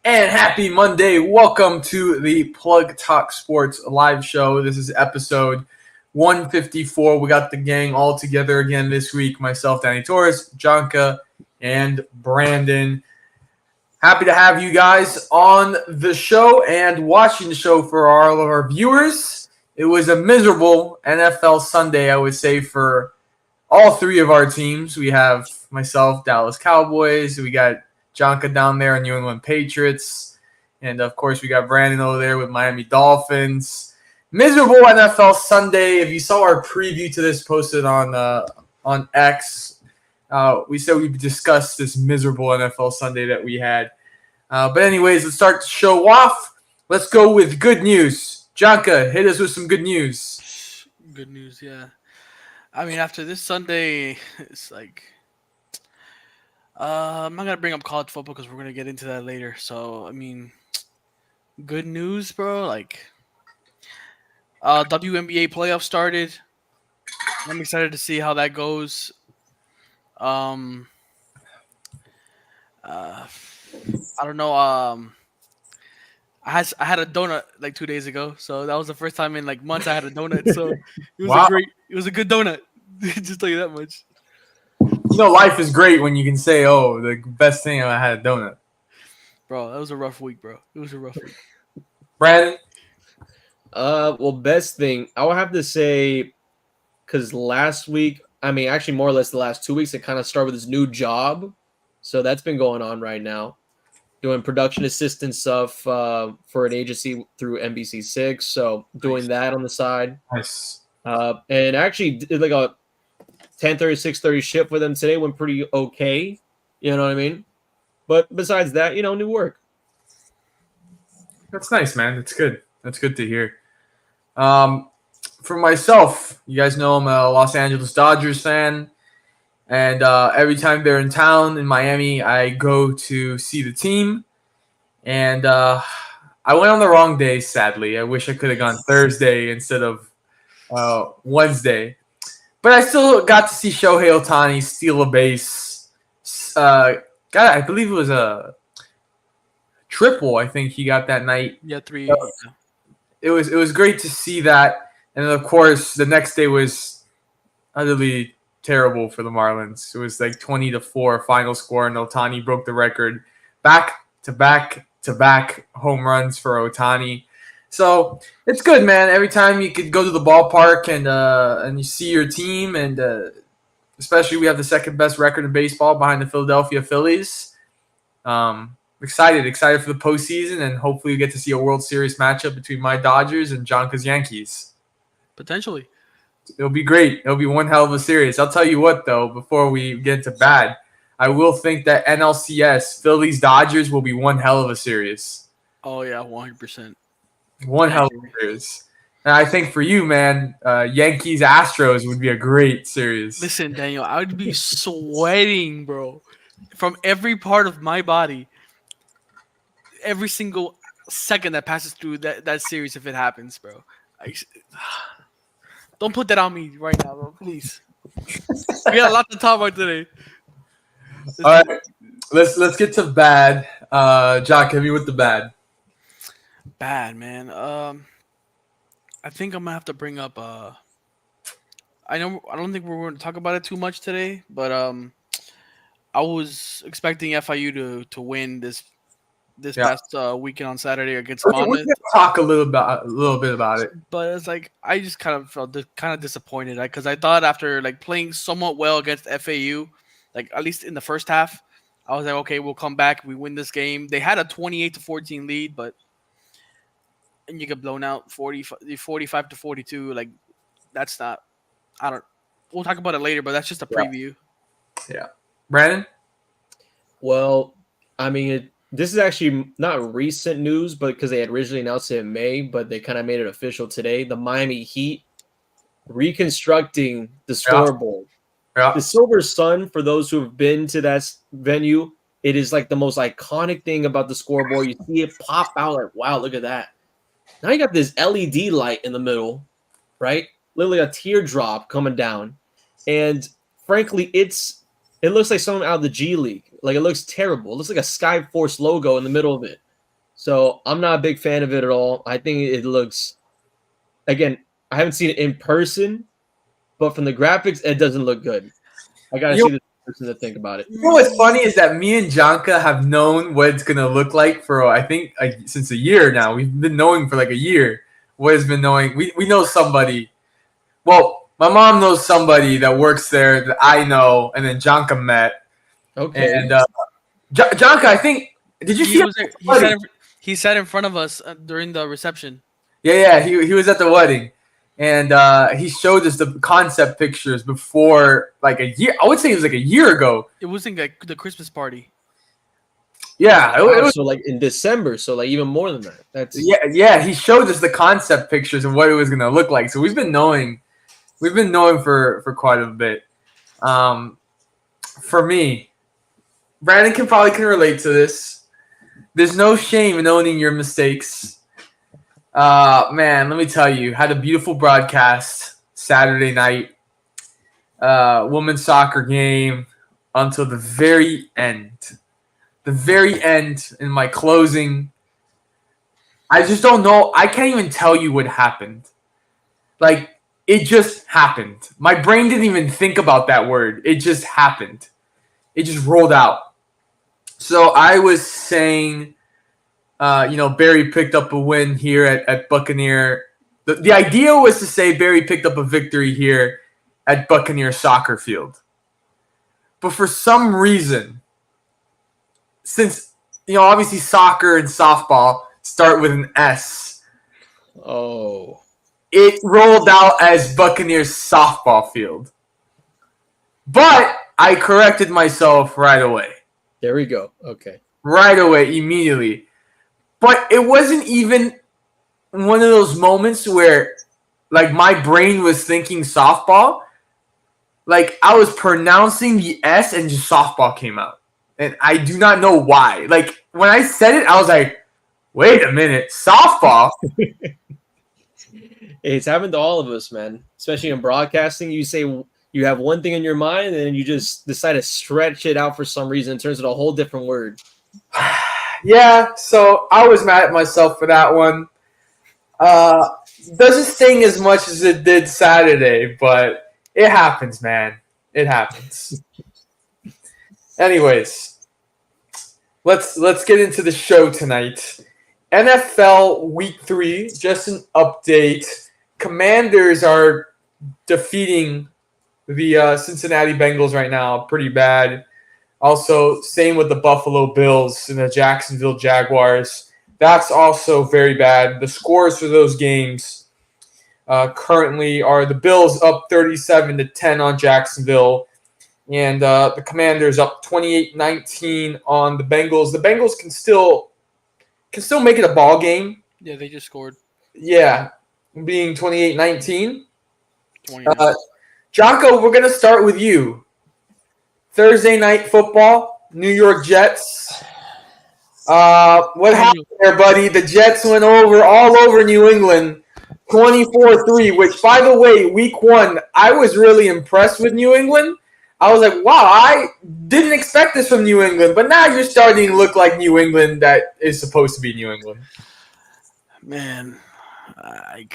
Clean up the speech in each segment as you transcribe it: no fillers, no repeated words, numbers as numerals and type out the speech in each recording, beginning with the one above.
And happy Monday. Welcome to the Plug Talk Sports live show. This is episode 154. We got the gang all together again this week. Myself, Danny Torres, Jonka, and Brandon. Happy to have you guys on the show and watching the show for all of our viewers. It was a miserable NFL Sunday, I would say, for all three of our teams. We have myself, Dallas Cowboys. We got Jonka down there, New England Patriots. And, of course, we got Brandon over there with Miami Dolphins. Miserable NFL Sunday. If you saw our preview to this posted on X, we said we'd discuss this miserable NFL Sunday that we had. But anyways, let's start the show off. Let's go with good news. Jonka, hit us with some good news. Good news, yeah. I mean, after this Sunday, it's like I'm not gonna bring up college football because we're gonna get into that later. So, I mean, good news, bro. Like, WNBA playoffs started. I'm excited to see how that goes. I don't know. I had a donut like 2 days ago, so that was the first time in like months I had a donut. So it was it was a good donut. Just tell you that much. You know, life is great when you can say, "Oh, the best thing I had a donut." Bro, that was a rough week, bro. It was a rough week. Brandon? Well, best thing, I would have to say, because last week, I mean, actually more or less the last 2 weeks, I kind of started with this new job. So that's been going on right now. Doing production assistant stuff for an agency through NBC6. So doing that on the side. Nice. And actually did like a 10:30, 6:30 shift with them today. Went pretty okay. You know what I mean? But besides that, new work. That's nice, man. That's good. That's good to hear. For myself, you guys know I'm a Los Angeles Dodgers fan. And every time they're in town in Miami, I go to see the team. And I went on the wrong day, sadly. I wish I could have gone Thursday instead of Wednesday. But I still got to see Shohei Ohtani steal a base. I believe it was a triple, I think he got that night. Yeah, 3. It was great to see that. And then, of course, the next day was utterly terrible for the Marlins. It was like 20-4 final score, and Ohtani broke the record. Back-to-back home runs for Ohtani. So it's good, man. Every time you could go to the ballpark and you see your team, and especially we have the second best record in baseball behind the Philadelphia Phillies. Excited for the postseason, and hopefully we get to see a World Series matchup between my Dodgers and Jonka's Yankees. Potentially. It'll be great. It'll be one hell of a series. I'll tell you what, though, before we get into bad, I will think that NLCS, Phillies Dodgers, will be one hell of a series. Oh, yeah, 100%. One hell of a series. And I think for you, man, Yankees Astros would be a great series. Listen, Daniel, I would be sweating, bro, from every part of my body, every single second that passes through that series if it happens, bro. Don't put that on me right now, bro. Please. We got a lot to talk about today. All right, let's get to bad. Jock, hit me with the bad. Bad, man. I think I'm gonna have to bring up. I don't think we're going to talk about it too much today, but I was expecting FIU to win this past weekend on Saturday against Monmouth. We can talk a little bit about it, but it's like I just kind of felt kind of disappointed because I thought after like playing somewhat well against FAU, like at least in the first half, I was like, okay, we'll come back, we win this game. They had a 28-14 lead, and you get blown out 45-42. Like that's not. We'll talk about it later, but that's just a preview. Yeah, Brandon. Well, I mean, this is actually not recent news, but because they had originally announced it in May, but they kind of made it official today. The Miami Heat reconstructing the scoreboard. Yeah. The Silver Sun, for those who have been to that venue, it is like the most iconic thing about the scoreboard. You see it pop out like, wow, look at that. Now you got this LED light in the middle, right? Literally a teardrop coming down. And frankly, it looks like something out of the G League. Like, it looks terrible. It looks like a Skyforce logo in the middle of it. So I'm not a big fan of it at all. I think it looks, again, I haven't seen it in person, but from the graphics, it doesn't look good. I gotta You see this person to think about it. You know what's funny is that me and Janka have known what it's gonna look like for I think since a year now. We've been knowing for like a year what has been knowing. We know somebody. Well, my mom knows somebody that works there that I know, and then Janka met. Okay. And Janka, I think did you see? He sat in front of us during the reception. Yeah. He was at the wedding, and he showed us the concept pictures before like a year. I would say it was like a year ago. It wasn't like the Christmas party. Yeah, Wow, it was. so like in December, so like even more than that. That's Yeah. He showed us the concept pictures of what it was gonna look like. So we've been knowing for quite a bit. For me, Brandon can relate to this. There's no shame in owning your mistakes. Man, let me tell you, had a beautiful broadcast Saturday night, women's soccer game until the very end. The very end in my closing. I just don't know. I can't even tell you what happened. Like, it just happened. My brain didn't even think about that word. It just happened. It just rolled out. So I was saying, Barry picked up a win here at Buccaneer. The idea was to say Barry picked up a victory here at Buccaneer Soccer Field. But for some reason, since, obviously soccer and softball start with an S, it rolled out as Buccaneers Softball Field. But I corrected myself right away. There we go. Okay. Right away, immediately. But it wasn't even one of those moments where, like, my brain was thinking softball. Like, I was pronouncing the S and just softball came out. And I do not know why. Like, when I said it, I was like, wait a minute, softball? It's happened to all of us, man. Especially in broadcasting, you say you have one thing in your mind, and then you just decide to stretch it out for some reason. It turns into a whole different word. Yeah, so I was mad at myself for that one. Doesn't sting as much as it did Saturday, but it happens, man. It happens. Anyways, let's get into the show tonight. NFL Week 3, just an update. Commanders are defeating the Cincinnati Bengals right now pretty bad. Also, same with the Buffalo Bills and the Jacksonville Jaguars. That's also very bad. The scores for those games currently are the Bills up 37-10 on Jacksonville, and the Commanders up 28-19 on the Bengals. The Bengals can still make it a ball game. Yeah, they just scored. Yeah, being 28-19. Jocko, we're going to start with you. Thursday night football, New York Jets. What happened there, buddy? The Jets went all over New England, 24-3, which, by the way, week 1, I was really impressed with New England. I was like, wow, I didn't expect this from New England, but now you're starting to look like New England that is supposed to be New England. Man, I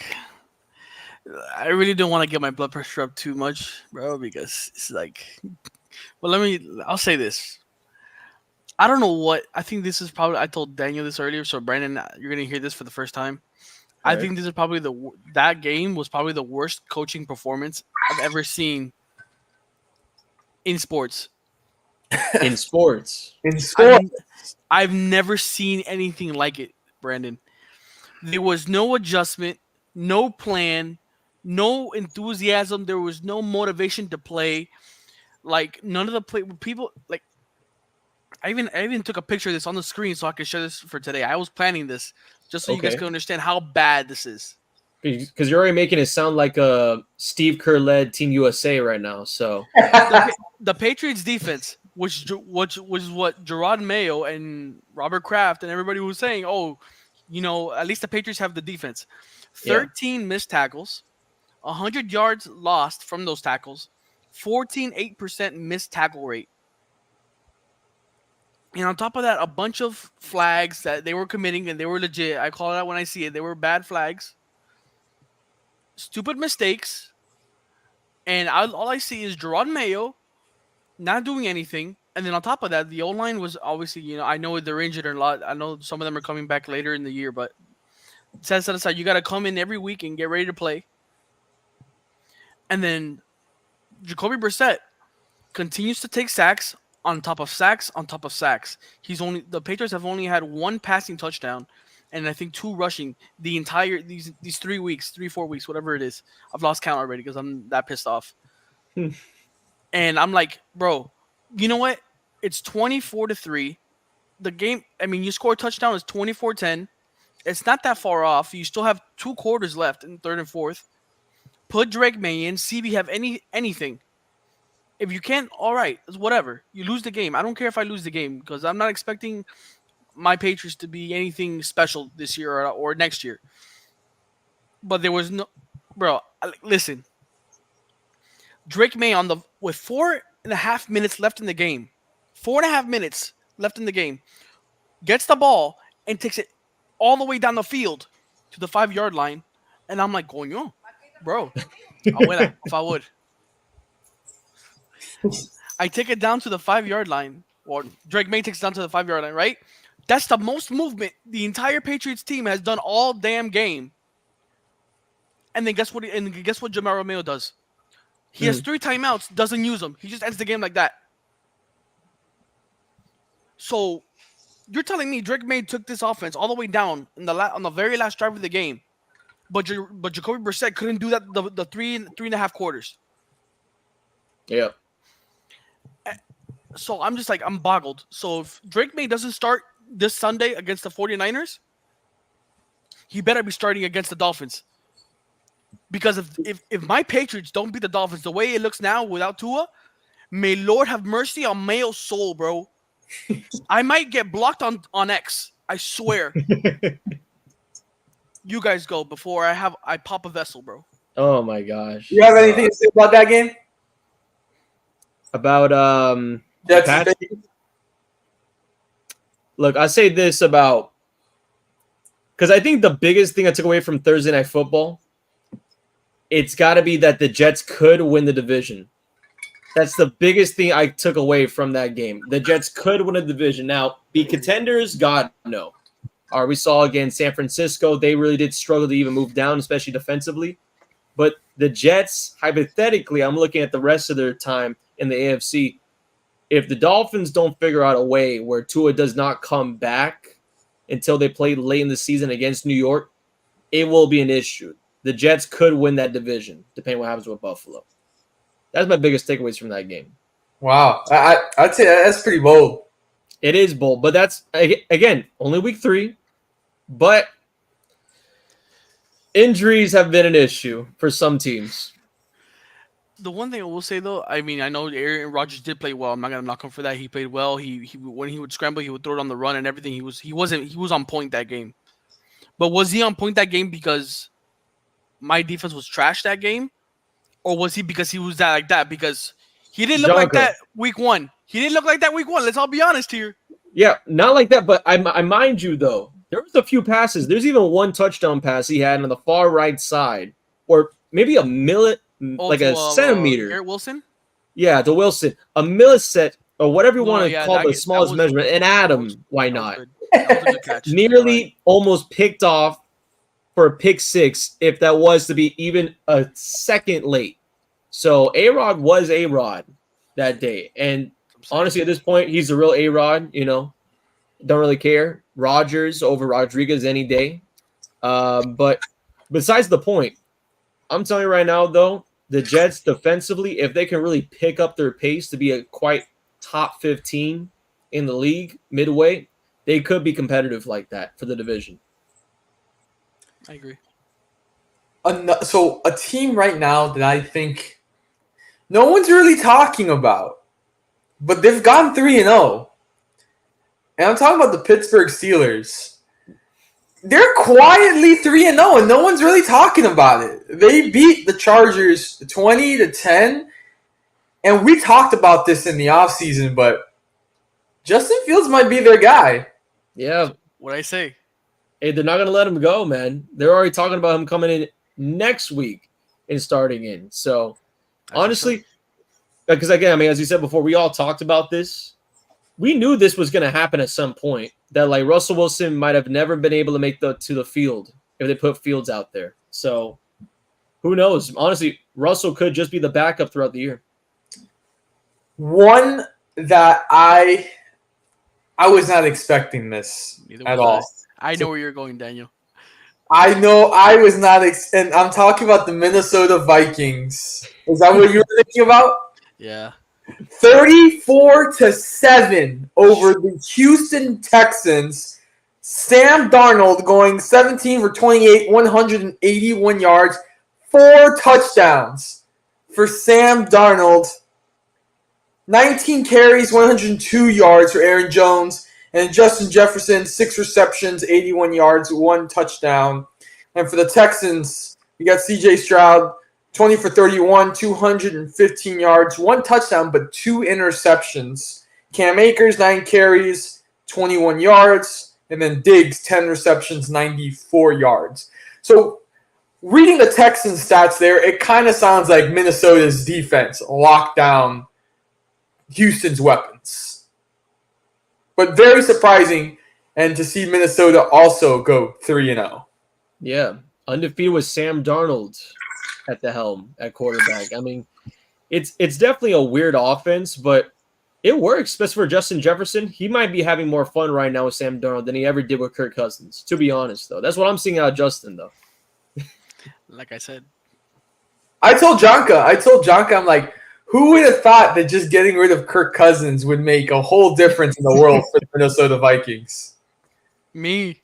really don't want to get my blood pressure up too much, bro, because it's like, well, I'll say this. I don't know what, I think this is probably, I told Daniel this earlier, so Brandon, you're going to hear this for the first time. I think this is probably that game was probably the worst coaching performance I've ever seen in sports. In sports. I've never seen anything like it, Brandon. There was no adjustment, no plan, no enthusiasm. There was no motivation to play. Like, none of the people, like, I even took a picture of this on the screen so I could share this for today. I was planning this just so you guys can understand how bad this is. Because you're already making it sound like a Steve Kerr-led Team USA right now. So the Patriots defense, which was what Gerard Mayo and Robert Kraft and everybody was saying, at least the Patriots have the defense. 13 missed tackles, 100 yards lost from those tackles, 14.8% missed tackle rate. And on top of that, a bunch of flags that they were committing, and they were legit. I call it out when I see it. They were bad flags, stupid mistakes, and all I see is Gerard Mayo not doing anything. And then on top of that, the O-line was obviously, I know they're injured a lot. I know some of them are coming back later in the year, but set that aside. You got to come in every week and get ready to play. And then Jacoby Brissett continues to take sacks on top of sacks on top of sacks. The Patriots have only had one passing touchdown, and I think 2 rushing the entire these 3 weeks, 4 weeks, whatever it is. I've lost count already because I'm that pissed off. And I'm like, bro, you know what? It's 24-3. The game, you score a touchdown, it's 24-10. It's not that far off. You still have 2 quarters left in third and fourth. Put Drake May in, see if you have anything. If you can't, all right, it's whatever. You lose the game. I don't care if I lose the game because I'm not expecting my Patriots to be anything special this year or next year. But there was no, bro. Listen, Drake May with 4.5 minutes left in the game, 4.5 minutes left in the game, gets the ball and takes it all the way down the field to the 5-yard line, and I'm like, going, oh, bro, abuela, if I would. I take it down to the 5-yard line, or Drake May takes it down to the 5-yard line, right? That's the most movement the entire Patriots team has done all damn game. And then guess what Jamar Romeo does? He has 3 timeouts, doesn't use them. He just ends the game like that. So you're telling me Drake May took this offense all the way down on the very last drive of the game, but Jacoby Brissett couldn't do that the 3.5 quarters. Yeah. So I'm just like, I'm boggled. So if Drake May doesn't start this Sunday against the 49ers, he better be starting against the Dolphins. Because if my Patriots don't beat the Dolphins the way it looks now without Tua, may Lord have mercy on Mayo's soul, bro. I might get blocked on X. I swear. You guys go before I pop a vessel, bro. Oh my gosh. You have anything to say about that game? About Look, I say this about, because I think the biggest thing I took away from Thursday Night Football, it's got to be that the Jets could win the division. That's the biggest thing I took away from that game. The Jets could win a division. Now, be contenders, God, no. We saw against San Francisco, they really did struggle to even move down, especially defensively. But the Jets, hypothetically, I'm looking at the rest of their time in the AFC. If the Dolphins don't figure out a way where Tua does not come back until they play late in the season against New York, it will be an issue. The Jets could win that division, depending on what happens with Buffalo. That's my biggest takeaways from that game. Wow. I'd say that's pretty bold. It is bold, but that's, again, only week 3. But injuries have been an issue for some teams. The one thing I will say, though, I know Aaron Rodgers did play well. I'm not gonna knock him for that. He played well. He when he would scramble, he would throw it on the run and everything. He was on point that game. But was he on point that game because my defense was trash that game, or was he because he was like that? Because he didn't look like that week 1. He didn't look like that week 1. Let's all be honest here. Yeah, not like that. But I mind you, though, there was a few passes. There's even one touchdown pass he had on the far right side, or maybe a centimeter. Garrett Wilson? Yeah, to Wilson. A millisecond, or whatever you want to call the smallest measurement. And Adam, why not? That was a good catch. Nearly almost picked off for a pick 6 if that was to be even a second late. So A-Rod was A-Rod that day. And honestly, at this point, he's the real A-Rod, Don't really care. Rodgers over Rodriguez any day. But besides the point, I'm telling you right now, though, the Jets defensively, if they can really pick up their pace to be a quite top 15 in the league midway, they could be competitive like that for the division. I agree. So a team right now that I think no one's really talking about, but they've gone 3-0. And I'm talking about the Pittsburgh Steelers. They're quietly 3-0, and no one's really talking about it. They beat the Chargers 20-10, and we talked about this in the offseason, but Justin Fields might be their guy. Yeah. What I say? Hey, they're not going to let him go, man. They're already talking about him coming in next week and starting in. So, honestly, because again, I mean, as you said before, we all talked about this. We knew this was going to happen at some point, that like Russell Wilson might have never been able to make to the field if they put Fields out there. So, who knows? Honestly, Russell could just be the backup throughout the year. One that I was not expecting this at all. I know where you're going, Daniel. I know I was not, and I'm talking about the Minnesota Vikings. Is that what you were thinking about? Yeah. 34-7 over the Houston Texans. Sam Darnold going 17 for 28, 181 yards, 4 touchdowns for Sam Darnold. 19 carries, 102 yards for Aaron Jones. And Justin Jefferson, 6 receptions, 81 yards, 1 touchdown. And for the Texans, we got C.J. Stroud, 20 for 31, 215 yards, 1 touchdown, but 2 interceptions. Cam Akers, 9 carries, 21 yards. And then Diggs, 10 receptions, 94 yards. So reading the Texans stats there, it kind of sounds like Minnesota's defense locked down Houston's weapons. But very surprising, and to see Minnesota also go 3-0. Yeah, undefeated with Sam Darnold at the helm at quarterback. I mean, it's definitely a weird offense, but it works, especially for Justin Jefferson. He might be having more fun right now with Sam Darnold than he ever did with Kirk Cousins, to be honest, though. That's what I'm seeing out of Justin, though. Like I said. I told Jonka, I'm like, who would have thought that just getting rid of Kirk Cousins would make a whole difference in the world for the Minnesota Vikings? Me.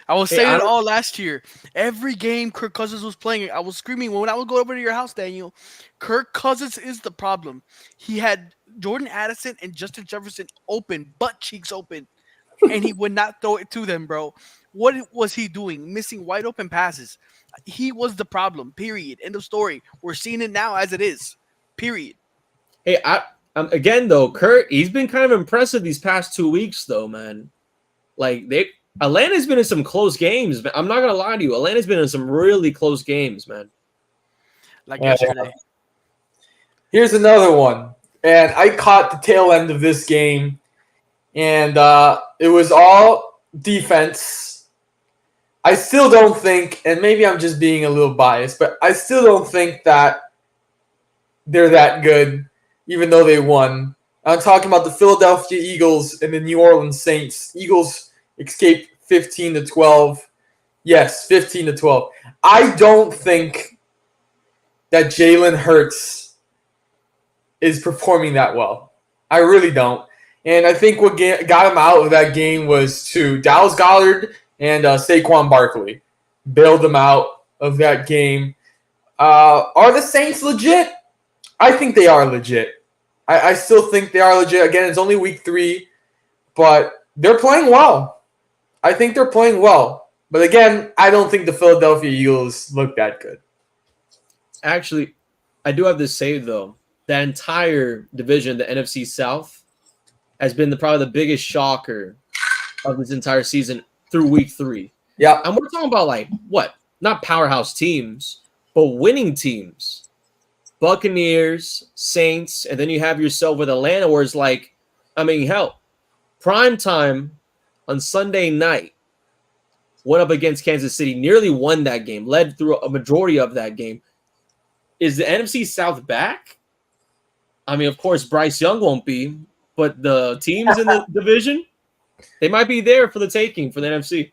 I was saying it all last year. Every game Kirk Cousins was playing, I was screaming when I would go over to your house, Daniel. Kirk Cousins is the problem. He had Jordan Addison and Justin Jefferson open, butt cheeks open, and he would not throw it to them, bro. What was he doing? Missing wide open passes. He was the problem, period. End of story. We're seeing it now as it is. Period. Hey, again though, Kurt, he's been kind of impressive these past 2 weeks, though, man. Like Atlanta's been in some close games. I'm not gonna lie to you. Atlanta's been in some really close games, man. Like yesterday. Here's another one, and I caught the tail end of this game, and it was all defense. I still don't think, and maybe I'm just being a little biased, but I still don't think that they're that good, even though they won. I'm talking about the Philadelphia Eagles and the New Orleans Saints. Eagles escaped 15-12. Yes, 15-12. I don't think that Jalen Hurts is performing that well. I really don't. And I think what got him out of that game was to Dallas Goedert and Saquon Barkley. Bailed them out of that game. Are the Saints legit? I think they are legit. I still think they are legit. Again, it's only week 3, but they're playing well. I think they're playing well. But again, I don't think the Philadelphia Eagles look that good. Actually, I do have to say, though, that entire division, the NFC South, has been probably the biggest shocker of this entire season through week 3. Yeah. And we're talking about, like, what? Not powerhouse teams, but winning teams. Buccaneers, Saints, and then you have yourself with Atlanta, where it's like, I mean, hell, prime time on Sunday night went up against Kansas City, nearly won that game, led through a majority of that game. Is the NFC South back? I mean, of course, Bryce Young won't be, but the teams in the division, they might be there for the taking for the NFC.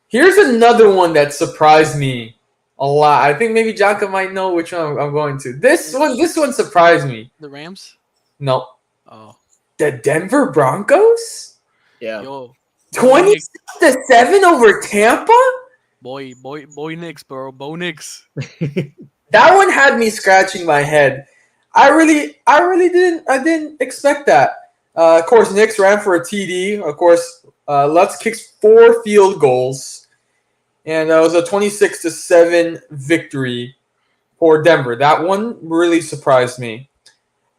Here's another one that surprised me a lot. I think maybe Jonka might know which one I'm going to. This one surprised me. The Rams? No. Oh. The Denver Broncos? Yeah. Yo. 26-7 over Tampa? Boy Knicks, bro. Bo Knicks. That one had me scratching my head. I really didn't expect that. Of course, Knicks ran for a TD. Of course, Lutz kicks 4 field goals. And it was a 26-7 victory for Denver. That one really surprised me.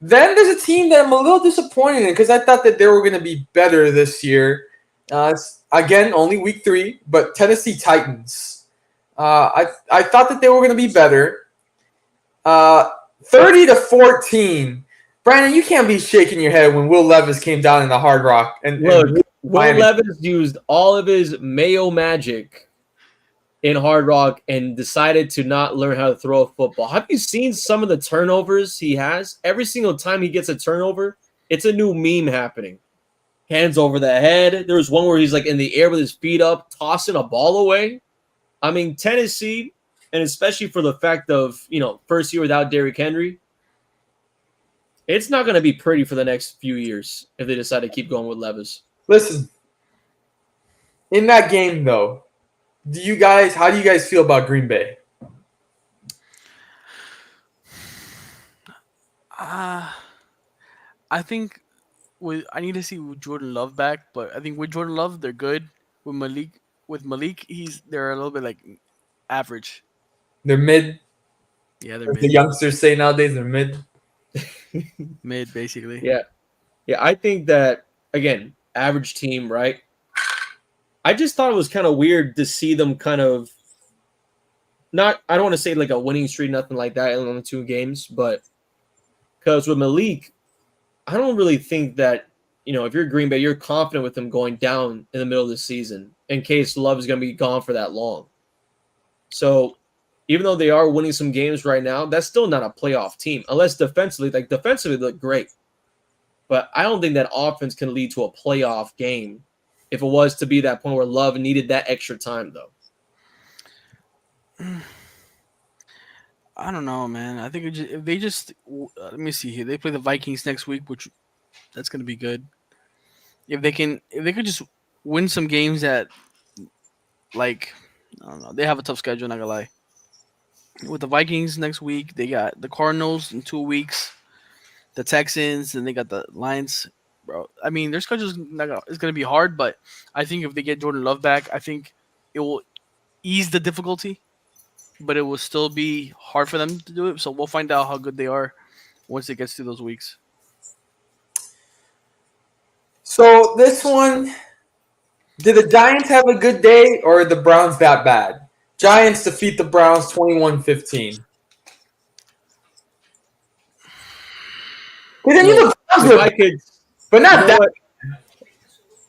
Then there's a team that I'm a little disappointed in because I thought that they were going to be better this year. Again, only week 3, but Tennessee Titans. I thought that they were going to be better. 30-14. Brandon, you can't be shaking your head when Will Levis came down in the Hard Rock. And Look, Will Miami. Levis used all of his Mayo magic in Hard Rock and decided to not learn how to throw a football. Have you seen some of the turnovers he has? Every single time he gets a turnover, it's a new meme happening. Hands over the head. There was one where he's like in the air with his feet up, tossing a ball away. I mean, Tennessee, and especially for the fact of, first year without Derrick Henry, it's not going to be pretty for the next few years if they decide to keep going with Levis. Listen, in that game, though, how do you guys feel about Green Bay? I think I need to see Jordan Love back, but I think with Jordan Love they're good. With Malik, they're a little bit like average. They're mid. Yeah, they're As mid. the youngsters say nowadays, they're mid. Mid, basically. Yeah. I think that, again, average team, right? I just thought it was kind of weird to see them kind of I don't want to say like a winning streak, nothing like that in only 2 games, but because with Malik, I don't really think that, if you're Green Bay, you're confident with him going down in the middle of the season in case Love is going to be gone for that long. So even though they are winning some games right now, that's still not a playoff team unless defensively they look great. But I don't think that offense can lead to a playoff game if it was to be that point where Love needed that extra time, though. I don't know, man. I think if they just let me see here. They play the Vikings next week, which that's going to be good. If they could just win some games that, like, I don't know, they have a tough schedule. Not gonna lie. With the Vikings next week, they got the Cardinals in 2 weeks, the Texans, and they got the Lions. Bro, I mean, their schedule is going to be hard, but I think if they get Jordan Love back, I think it will ease the difficulty, but it will still be hard for them to do it. So we'll find out how good they are once it gets to those weeks. So this one, did the Giants have a good day or are the Browns that bad? Giants defeat the Browns 21-15. If I could, but not that.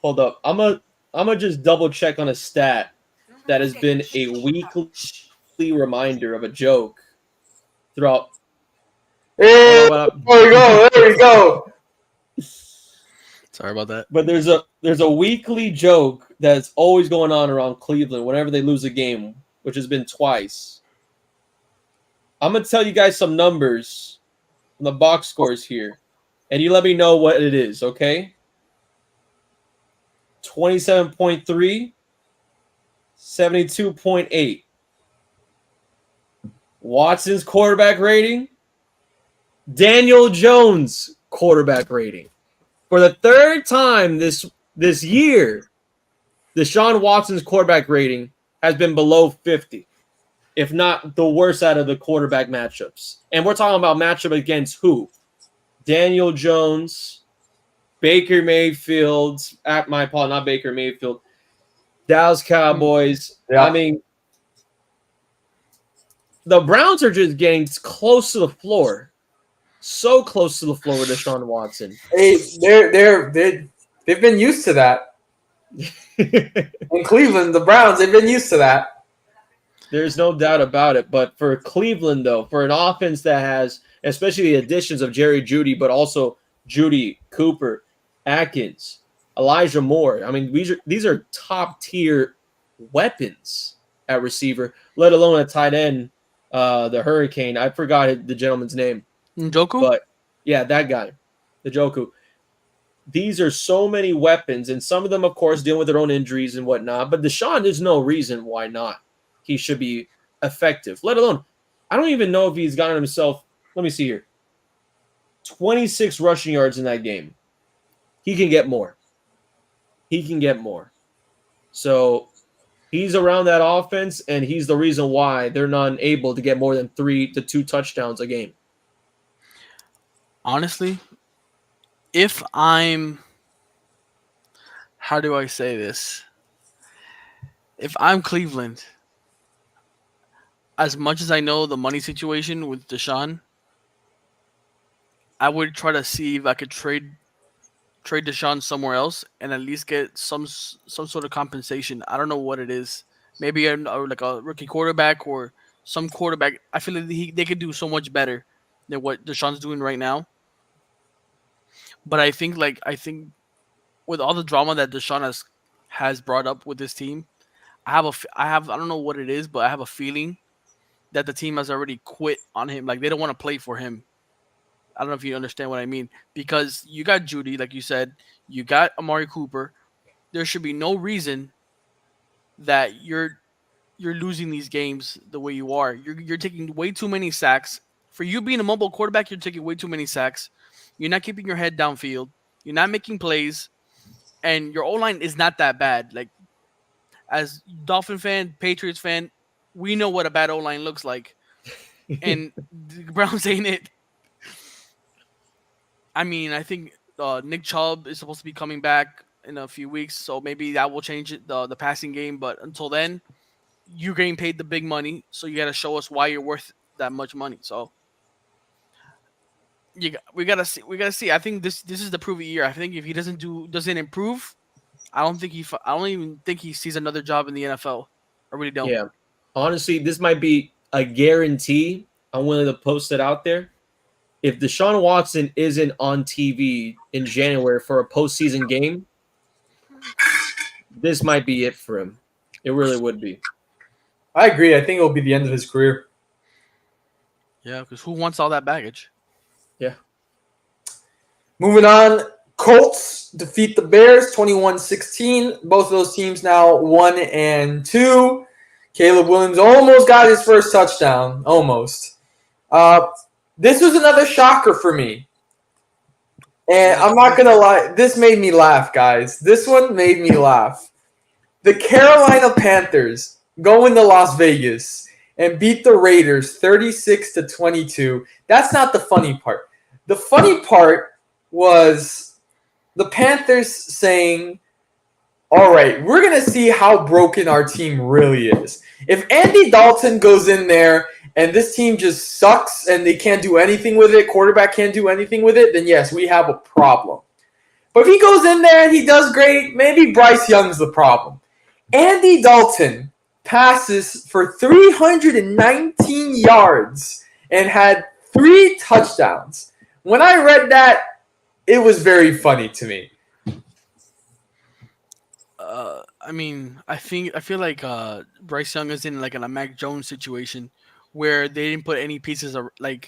Hold up, I'm gonna just double check on a stat that has been a weekly reminder of a joke throughout. Hey, there we go. Sorry about that. But there's a weekly joke that's always going on around Cleveland whenever they lose a game, which has been twice. I'm gonna tell you guys some numbers from the box scores here, and you let me know what it is, okay? 27.3, 72.8. Watson's quarterback rating, Daniel Jones' quarterback rating. For the 3rd time this year, Deshaun Watson's quarterback rating has been below 50, if not the worst out of the quarterback matchups. And we're talking about matchup against who? Daniel Jones, Baker Mayfield, not Baker Mayfield, Dallas Cowboys. Yeah. I mean, the Browns are just getting close to the floor. So close to the floor with Deshaun Watson. Hey, they've been used to that. In Cleveland, the Browns, they've been used to that. There's no doubt about it. But for Cleveland, though, for an offense that has, especially the additions of Jerry Jeudy, but also Judy, Cooper, Atkins, Elijah Moore. I mean, these are top-tier weapons at receiver, let alone at tight end, the Hurricane. I forgot the gentleman's name. Njoku? But, yeah, that guy, the Njoku. These are so many weapons, and some of them, of course, deal with their own injuries and whatnot. But Deshaun, there's no reason why not. He should be effective, let alone, I don't even know if he's gotten himself, let me see here, 26 rushing yards in that game. He can get more. So he's around that offense, and he's the reason why they're not able to get more than 3 to 2 touchdowns a game. Honestly, if I'm, how do I say this? If I'm Cleveland, as much as I know the money situation with Deshaun, I would try to see if I could trade Deshaun somewhere else and at least get some sort of compensation. I don't know what it is. Maybe like a rookie quarterback or some quarterback. I feel like they could do so much better than what Deshaun's doing right now. But I think with all the drama that Deshaun has brought up with this team, I don't know what it is, but I have a feeling that the team has already quit on him. Like they don't want to play for him. I don't know if you understand what I mean because you got Judy, like you said, you got Amari Cooper. There should be no reason that you're losing these games the way you are. You're taking way too many sacks. For you being a mobile quarterback, you're taking way too many sacks. You're not keeping your head downfield. You're not making plays, and your O line is not that bad. Like as Dolphin fan, Patriots fan, we know what a bad O line looks like, and the Browns ain't it. I mean, I think Nick Chubb is supposed to be coming back in a few weeks, so maybe that will change the passing game. But until then, you're getting paid the big money, so you got to show us why you're worth that much money. So we gotta see. We gotta see. I think this is the prove it year. I think if he doesn't improve, I don't even think he sees another job in the NFL. I really don't. Yeah. Honestly, this might be a guarantee. I'm willing to post it out there. If Deshaun Watson isn't on TV in January for a postseason game, this might be it for him. It really would be. I agree. I think it'll be the end of his career. Yeah, because who wants all that baggage? Yeah. Moving on, Colts defeat the Bears 21-16. Both of those teams now 1-2. Caleb Williams almost got his first touchdown. Almost. This was another shocker for me. And I'm not going to lie. This made me laugh, guys. This one made me laugh. The Carolina Panthers go into Las Vegas and beat the Raiders 36-22. That's not the funny part. The funny part was the Panthers saying, all right, we're going to see how broken our team really is. If Andy Dalton goes in there and this team just sucks and they can't do anything with it, quarterback can't do anything with it, then yes, we have a problem. But if he goes in there and he does great, maybe Bryce Young's the problem. Andy Dalton passes for 319 yards and had 3 touchdowns. When I read that, it was very funny to me. I mean, I feel like Bryce Young is in like a Mac Jones situation where they didn't put any pieces they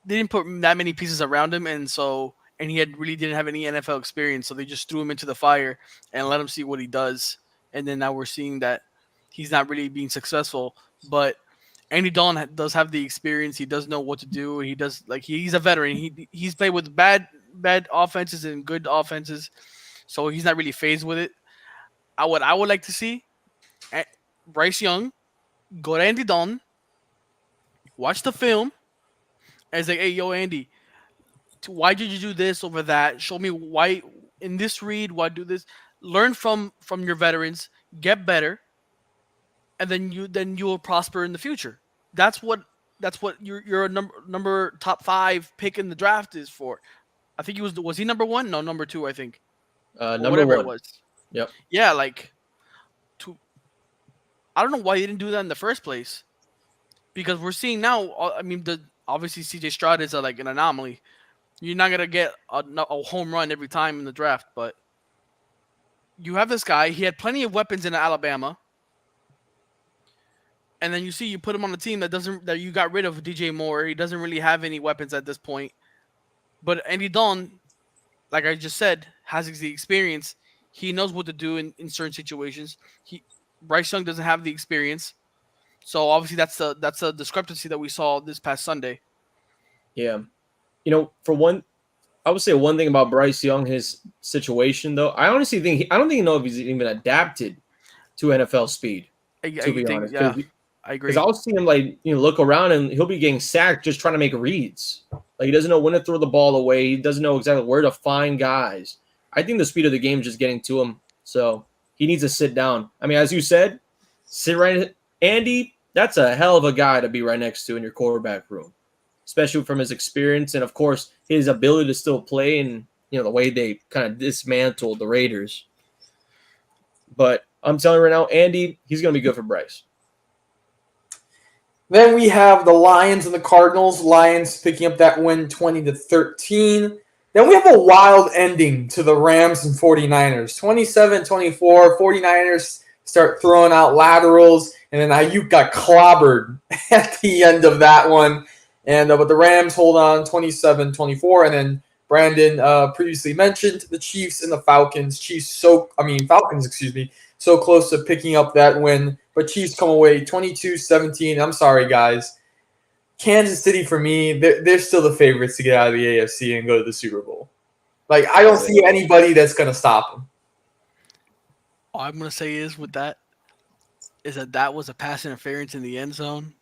didn't put that many pieces around him, and he really didn't have any NFL experience, so they just threw him into the fire and let him see what he does. And then now we're seeing that he's not really being successful. But Andy Dalton does have the experience. He does know what to do. He does he's a veteran. He's played with bad offenses and good offenses, so he's not really phased with it. What I would like to see, Bryce Young go to Andy Dalton, watch the film, and say, "Hey, yo, Andy, why did you do this over that? Show me why in this read. Why do this? Learn from your veterans, get better, and then you will prosper in the future. That's what you're a number top 5 pick in the draft is for. I think he was he number 1? No, number 2. I think Number whatever 1. it was. Yep. Yeah, I don't know why he didn't do that in the first place. Because we're seeing now. I mean, obviously CJ Stroud is an anomaly. You're not gonna get a home run every time in the draft, but you have this guy. He had plenty of weapons in Alabama, and then you put him on a team that you got rid of DJ Moore. He doesn't really have any weapons at this point. But Andy Dalton, like I just said, has the experience. He knows what to do in certain situations. Bryce Young doesn't have the experience. So obviously that's a discrepancy that we saw this past Sunday. Yeah. For one, I would say one thing about Bryce Young, his situation though, I honestly think I don't even know if he's even adapted to NFL speed. To be honest, yeah. I agree. Because I'll see him look around and he'll be getting sacked just trying to make reads. Like he doesn't know when to throw the ball away. He doesn't know exactly where to find guys. I think the speed of the game is just getting to him. So he needs to sit down. I mean, as you said, sit right. Andy, that's a hell of a guy to be right next to in your quarterback room, especially from his experience and, of course, his ability to still play and, the way they kind of dismantled the Raiders. But I'm telling you right now, Andy, he's going to be good for Bryce. Then we have the Lions and the Cardinals. Lions picking up that win 20-13. Then we have a wild ending to the Rams and 49ers. 27-24, 49ers start throwing out laterals, and then Ayuk got clobbered at the end of that one. But the Rams hold on 27-24, and then Brandon previously mentioned the Chiefs and the Falcons. Falcons, so close to picking up that win, but Chiefs come away 22-17. I'm sorry, guys. Kansas City, for me, they're still the favorites to get out of the AFC and go to the Super Bowl. Like, I don't see anybody that's going to stop them. All I'm going to say is that was a pass interference in the end zone.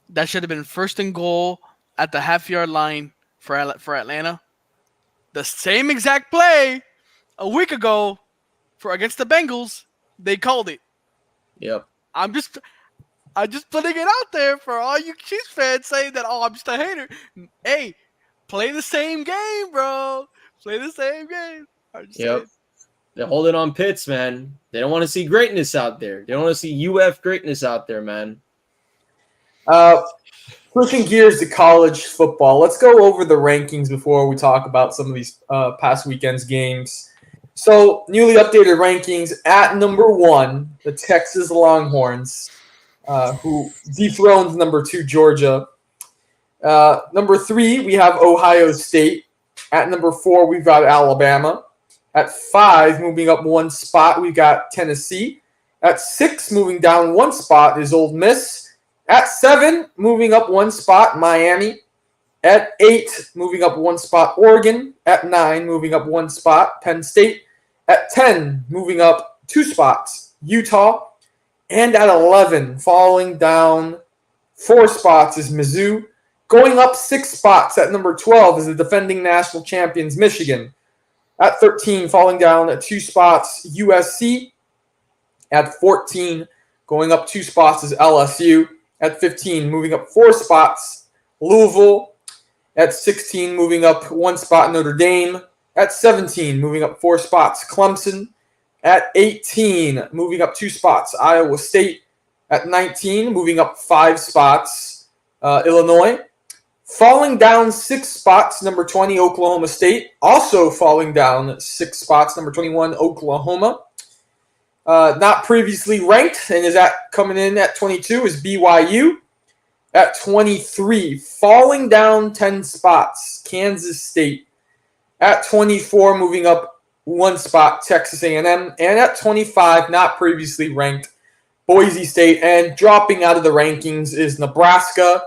That should have been first and goal at the half-yard line for Atlanta. The same exact play a week ago against the Bengals, they called it. Yep. I'm just putting it out there for all you Chiefs fans saying that, I'm just a hater. Hey, play the same game, bro. Play the same game. Yep. They're holding on Pitts, man. They don't want to see greatness out there. They don't want to see UF greatness out there, man. Switching gears to college football, let's go over the rankings before we talk about some of these past weekend's games. So, newly updated rankings at number 1, the Texas Longhorns, who dethroned number 2, Georgia. Number 3, we have Ohio State. At number 4, we've got Alabama. At 5, moving up 1 spot, we've got Tennessee. At 6, moving down 1 spot is Ole Miss. At 7, moving up 1 spot, Miami. At 8, moving up 1 spot, Oregon. At 9, moving up 1 spot, Penn State. At 10, moving up 2 spots, Utah. And at 11, falling down 4 spots is Mizzou. Going up 6 spots at number 12 is the defending national champions, Michigan. At 13, falling down at 2 spots, USC. At 14, going up 2 spots is LSU. At 15, moving up 4 spots, Louisville. At 16, moving up 1 spot, Notre Dame. At 17, moving up 4 spots, Clemson. At 18, moving up 2 spots, Iowa State. At 19, moving up 5 spots, Illinois. Falling down 6 spots, number 20, Oklahoma State. Also falling down 6 spots, number 21, Oklahoma. Not previously ranked, and is coming in at 22 is BYU. At 23, falling down 10 spots, Kansas State. At 24, moving up 1 spot, Texas A&M. And at 25, not previously ranked, Boise State. And dropping out of the rankings is Nebraska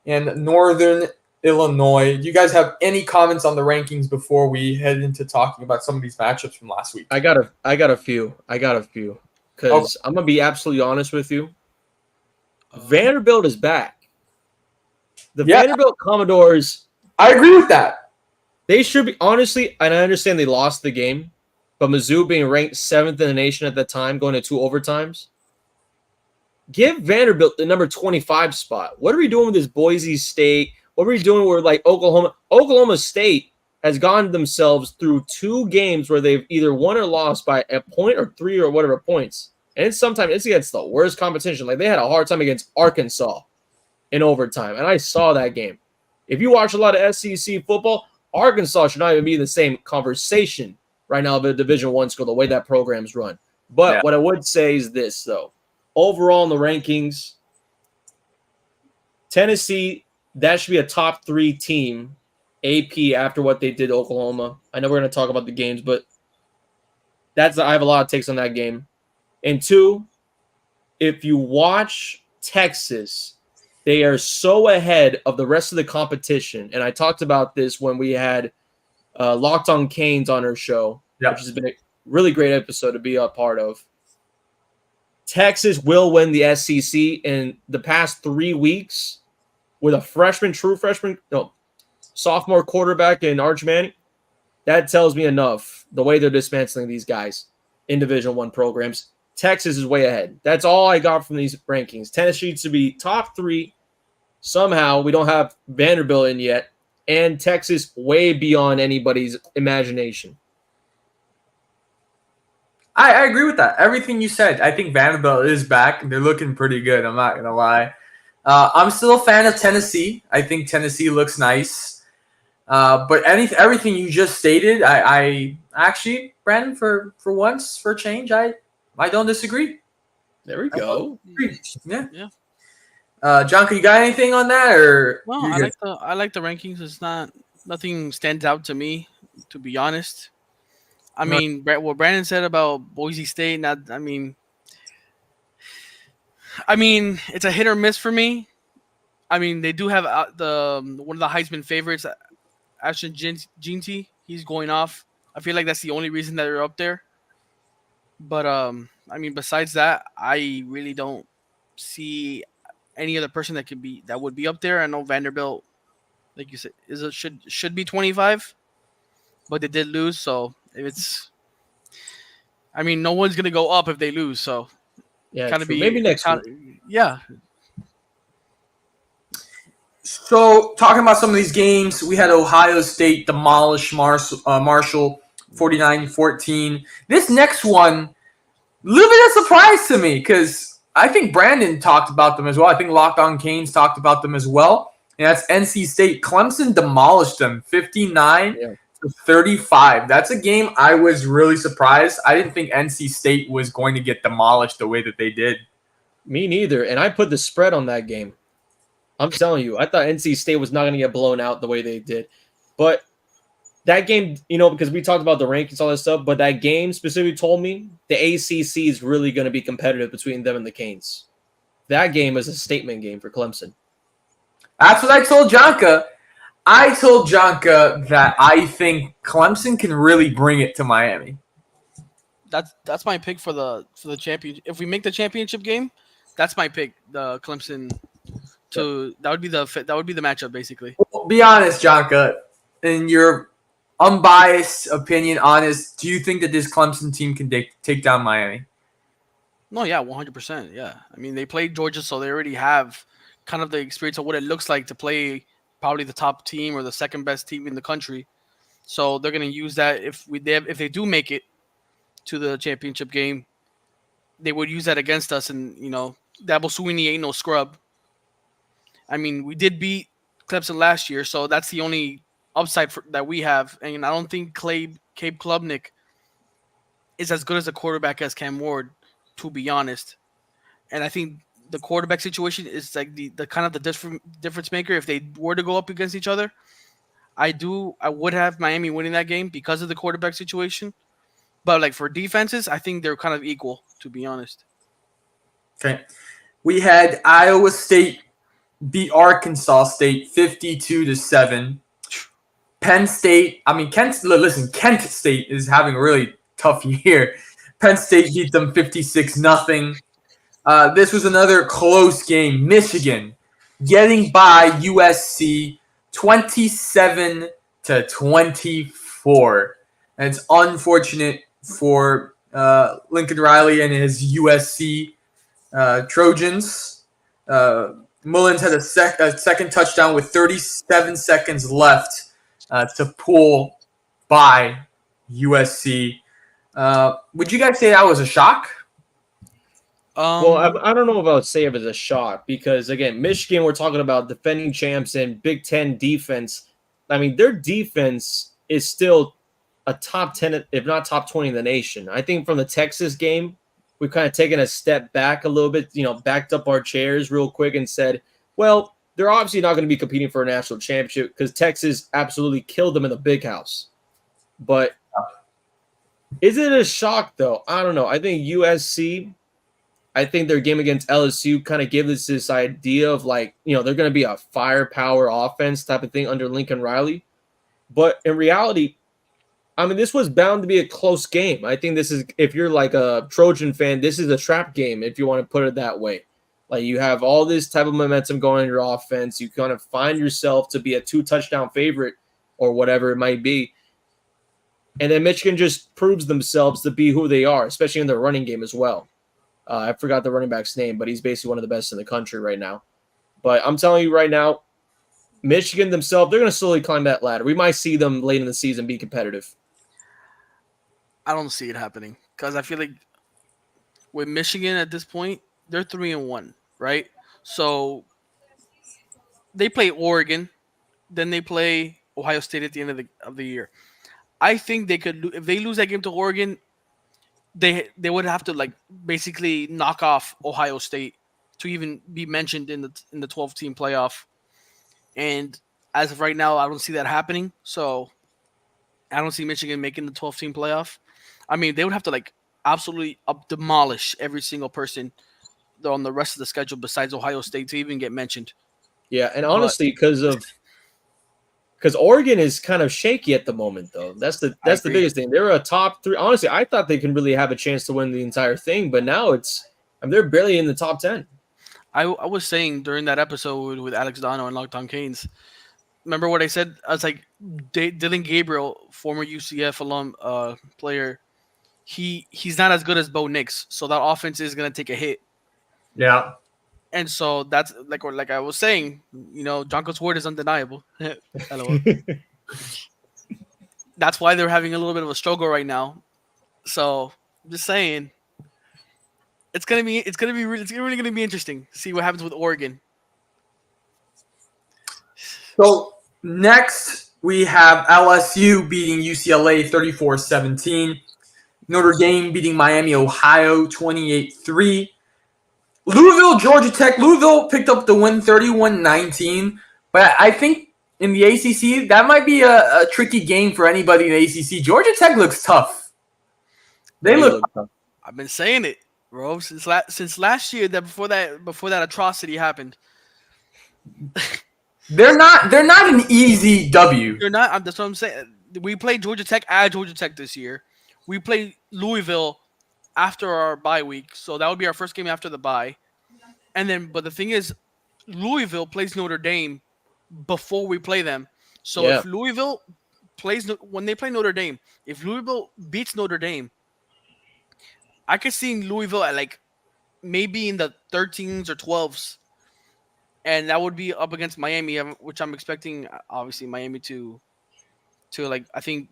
and Northern Illinois. Do you guys have any comments on the rankings before we head into talking about some of these matchups from last week? I got a few. Because I'm going to be absolutely honest with you. Vanderbilt is back. Vanderbilt Commodores. I agree with that. They should be, honestly, and I understand they lost the game, but Mizzou being ranked 7th in the nation at the time, going to 2 overtimes. Give Vanderbilt the number 25 spot. What are we doing with this Boise State? What are we doing with Oklahoma? Oklahoma State has gone themselves through 2 games where they've either won or lost by a point or 3 or whatever points. And sometimes it's against the worst competition. Like they had a hard time against Arkansas in overtime. And I saw that game. If you watch a lot of SEC football, Arkansas should not even be in the same conversation right now of a Division I school, the way that program's run. But what I would say is this, though. Overall in the rankings, Tennessee, that should be a top 3 team, AP, after what they did to Oklahoma. I know we're going to talk about the games, but I have a lot of takes on that game. And 2, if you watch Texas, they are so ahead of the rest of the competition. And I talked about this when we had Locked on Canes on our show, which has been a really great episode to be a part of. Texas will win the SEC in the past 3 weeks with a sophomore quarterback in Arch Manning. That tells me enough. The way they're dismantling these guys in Division I programs, Texas is way ahead. That's all I got from these rankings. Tennessee needs to be top 3. Somehow we don't have Vanderbilt in yet, and Texas way beyond anybody's imagination. I agree with that. Everything you said. I think Vanderbilt is back. They're looking pretty good. I'm not going to lie. I'm still a fan of Tennessee. I think Tennessee looks nice. But everything you just stated, I actually, Brandon, for once, for a change, I don't disagree. There we go. Yeah. Yeah. Jonka, you got anything on that? Or Well, I like the rankings. It's nothing stands out to me, to be honest. I mean, what Brandon said about Boise State. I mean, it's a hit or miss for me. I mean, they do have one of the Heisman favorites, Ashton Jeanty. He's going off. I feel like that's the only reason that they're up there. But I mean, besides that, I really don't see any other person that would be up there. I know Vanderbilt, like you said, should be 25, but they did lose. So no one's gonna go up if they lose. So yeah, maybe next week. Yeah. So, talking about some of these games, we had Ohio State demolish Marshall 49-14. This next one, a little bit of surprise to me because I think Brandon talked about them as well. I think Locked On Canes talked about them as well. And that's NC State. Clemson demolished them 59-35. That's a game I was really surprised. I didn't think NC State was going to get demolished the way that they did. Me neither. And I put the spread on that game. I'm telling you, I thought NC State was not going to get blown out the way they did. But that game, because we talked about the rankings, all that stuff, but that game specifically told me the ACC is really going to be competitive between them and the Canes. That game is a statement game for Clemson. That's what I told Jonka. I told Jonka that I think Clemson can really bring it to Miami. That's my pick for the champion. If we make the championship game, that's my pick. The Clemson. So that would be the matchup basically. Well, be honest, Jonka. In your unbiased opinion, honest, do you think that this Clemson team can take down Miami? No, yeah, 100%. Yeah, I mean they played Georgia, so they already have kind of the experience of what it looks like to play probably the top team or the second best team in the country. So they're gonna use that if they do make it to the championship game, they would use that against us. And Dabo Swinney ain't no scrub. I mean, we did beat Clemson last year, so that's the only upside that we have. And I don't think Cabe Klubnik is as good as a quarterback as Cam Ward, to be honest. And I think the quarterback situation is like the kind of the difference maker if they were to go up against each other. I would have Miami winning that game because of the quarterback situation. But like for defenses, I think they're kind of equal, to be honest. Okay. We had Iowa State beat Arkansas State 52-7. Penn State, Kent State is having a really tough year. Penn State beat them 56-0. This was another close game. Michigan getting by USC 27-24. And it's unfortunate for Lincoln Riley and his USC Trojans. Mullins had a second touchdown with 37 seconds left to pull by USC. Would you guys say that was a shock? Well, I don't know if I would say it was a shock because, again, Michigan, we're talking about defending champs and Big Ten defense. I mean, their defense is still a top 10, if not top 20 in the nation. I think from the Texas game, we've kind of taken a step back a little bit, backed up our chairs real quick and said, well, they're obviously not going to be competing for a national championship because Texas absolutely killed them in the big house. But is it a shock, though? I don't know. I think USC, I think their game against LSU kind of gave us this idea of like, they're going to be a firepower offense type of thing under Lincoln Riley. But in reality, I mean, this was bound to be a close game. I think this is, if you're like a Trojan fan, this is a trap game, if you want to put it that way. Like, you have all this type of momentum going in your offense. You kind of find yourself to be a 2-touchdown favorite or whatever it might be. And then Michigan just proves themselves to be who they are, especially in their running game as well. I forgot the running back's name, but he's basically one of the best in the country right now. But I'm telling you right now, Michigan themselves, they're going to slowly climb that ladder. We might see them late in the season be competitive. I don't see it happening because I feel like with Michigan at this point, they're 3-1, right? So they play Oregon, then they play Ohio State at the end of the year. I think they could, if they lose that game to Oregon, they would have to like basically knock off Ohio State to even be mentioned in the 12-team playoff. And as of right now, I don't see that happening. So I don't see Michigan making the 12-team playoff. I mean, they would have to like absolutely demolish every single person on the rest of the schedule besides Ohio State to even get mentioned. Yeah, and honestly, because Oregon is kind of shaky at the moment, though. That's the biggest thing. They're a top 3. Honestly, I thought they can really have a chance to win the entire thing, but now they're barely in the top 10. I was saying during that episode with Alex Dono and Lockdown Canes, remember what I said? I was like, Dylan Gabriel, former UCF alum player, he's not as good as Bo Nix, so that offense is gonna take a hit. Yeah. And so that's like I was saying, Jonko's word is undeniable. That's why they're having a little bit of a struggle right now. So I'm just saying, it's really gonna be interesting. See what happens with Oregon. So next we have LSU beating UCLA 34-17. Notre Dame beating Miami, Ohio 28-3. Louisville, Georgia Tech. Louisville picked up the win 31-19. But I think in the ACC, that might be a tricky game for anybody in the ACC. Georgia Tech looks tough. They look tough. I've been saying it, bro, since last year, before that atrocity happened. They're not an easy W. They're not. That's what I'm saying. We played Georgia Tech at Georgia Tech this year. We played Louisville after our bye week, so that would be our first game after the bye. And then, but the thing is, Louisville plays Notre Dame before we play them. So if Louisville when they play Notre Dame, if Louisville beats Notre Dame, I could see Louisville at like maybe in the 13s or 12s, and that would be up against Miami, which I'm expecting obviously Miami to like, I think,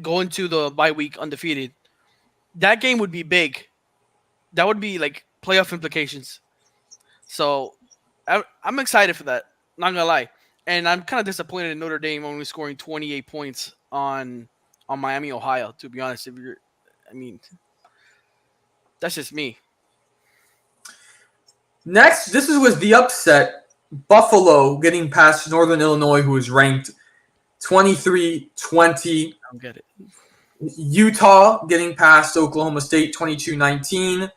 go into the bye week undefeated. That game would be big. That would be like playoff implications. So I'm excited for that. Not gonna lie, and I'm kind of disappointed in Notre Dame only scoring 28 points on Miami, Ohio. To be honest, that's just me. Next, this was the upset. Buffalo getting past Northern Illinois, who is ranked 23-20. I don't get it. Utah getting past Oklahoma State 22-19.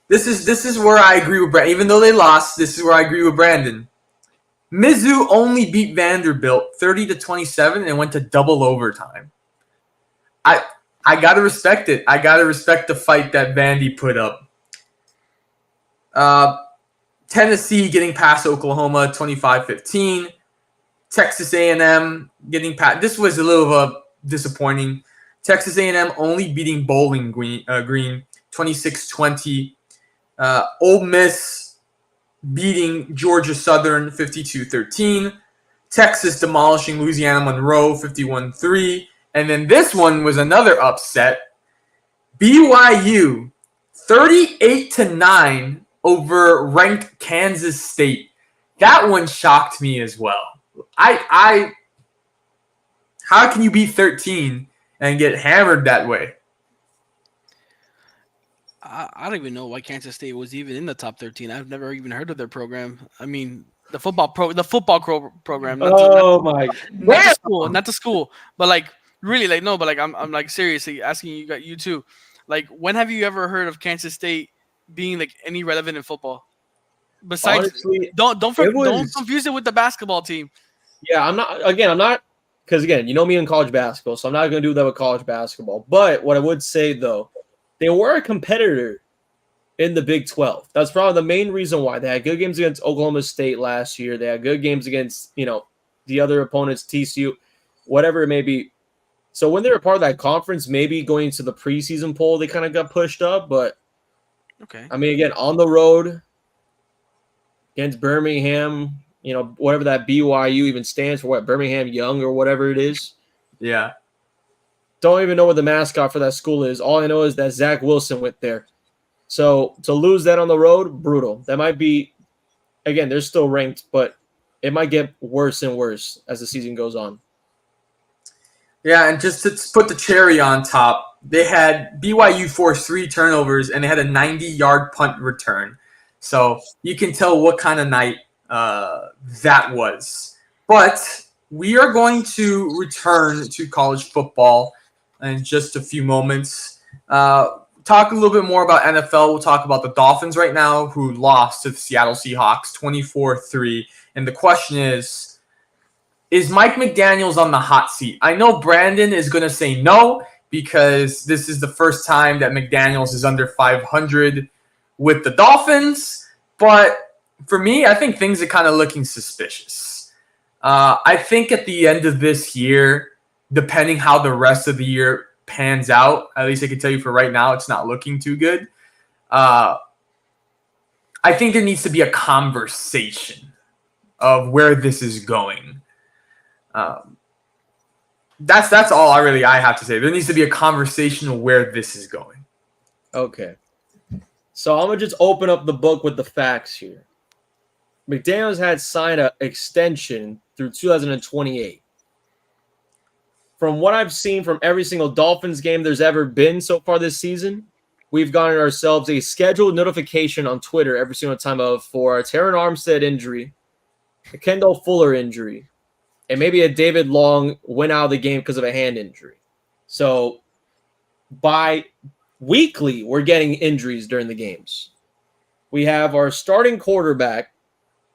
This is where I agree with Brandon. Even though they lost, this is where I agree with Brandon. Mizzou only beat Vanderbilt 30-27 and went to double overtime. I gotta respect it. I gotta respect the fight that Vandy put up. Tennessee getting past Oklahoma 25-15. Texas A&M getting past. This was a little of a disappointing. Texas A&M only beating Bowling Green 26-20. Ole Miss beating Georgia Southern 52-13. Texas demolishing Louisiana Monroe 51-3. And then this one was another upset. BYU 38-9 over ranked Kansas State. That one shocked me as well. How can you beat 13 and get hammered that way? I don't even know why Kansas State was even in the top 13. I've never even heard of their program. I mean, the football program. Not the school. But like, really, like, no. But like, I'm like seriously asking you too. Like, when have you ever heard of Kansas State being like any relevant in football? Besides, honestly, don't confuse it with the basketball team. Yeah, I'm not because again, you know me in college basketball, so I'm not going to do that with college basketball. But what I would say, though, they were a competitor in the Big 12. That's probably the main reason why. They had good games against Oklahoma State last year. They had good games against, the other opponents, TCU, whatever it may be. So when they were part of that conference, maybe going to the preseason poll, they kind of got pushed up. But, Okay. I mean, again, on the road against Birmingham, whatever that BYU even stands for, Birmingham Young or whatever it is. Yeah. Don't even know what the mascot for that school is. All I know is that Zach Wilson went there. So to lose that on the road, brutal. That might be, again, they're still ranked, but it might get worse and worse as the season goes on. Yeah, and just to put the cherry on top, they had BYU forced 3 turnovers, and they had a 90-yard punt return. So you can tell what kind of night that was. But we are going to return to college football in just a few moments. Talk a little bit more about NFL. We'll talk about the Dolphins right now, who lost to the Seattle Seahawks 24-3. And the question is Mike McDaniels on the hot seat? I know Brandon is going to say no, because this is the first time that McDaniels is under 500 with the Dolphins. But for me, I think things are kind of looking suspicious. I think at the end of this year, depending how the rest of the year pans out, at least I can tell you for right now, it's not looking too good. I think there needs to be a conversation of where this is going. That's all I have to say. There needs to be a conversation of where this is going. Okay. So I'm going to just open up the book with the facts here. McDaniels had signed an extension through 2028. From what I've seen from every single Dolphins game there's ever been so far this season, we've gotten ourselves a scheduled notification on Twitter every single time for a Terran Armstead injury, a Kendall Fuller injury, and maybe a David Long went out of the game because of a hand injury. So weekly, we're getting injuries during the games. We have our starting quarterback,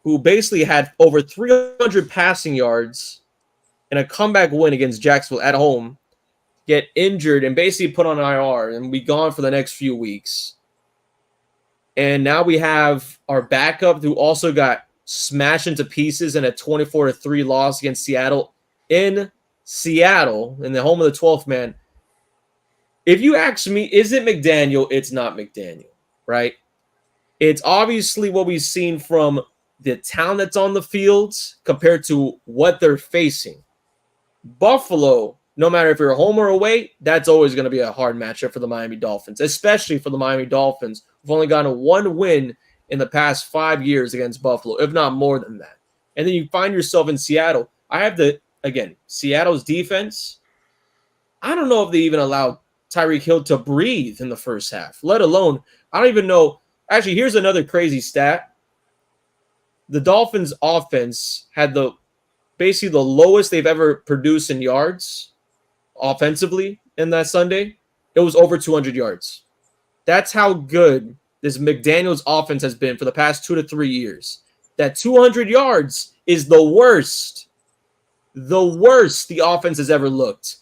who basically had over 300 passing yards in a comeback win against Jacksonville at home, get injured and basically put on IR and be gone for the next few weeks. And now we have our backup, who also got smashed into pieces in a 24-3 loss against Seattle in Seattle, in the home of the 12th man. If you ask me, is it McDaniel? It's not McDaniel, right? It's obviously what we've seen from the talent that's on the fields compared to what they're facing. Buffalo, no matter if you're home or away, that's always going to be a hard matchup for the Miami Dolphins, especially for the Miami Dolphins. We've only gotten 1 win in the past 5 years against Buffalo, if not more than that. And then you find yourself in Seattle. Seattle's defense, I don't know if they even allowed Tyreek Hill to breathe in the first half, let alone, I don't even know. Actually, here's another crazy stat. The Dolphins offense had basically the lowest they've ever produced in yards offensively in that Sunday. It was over 200 yards. That's how good this McDaniels offense has been for the past 2 to 3 years. That 200 yards is the worst the offense has ever looked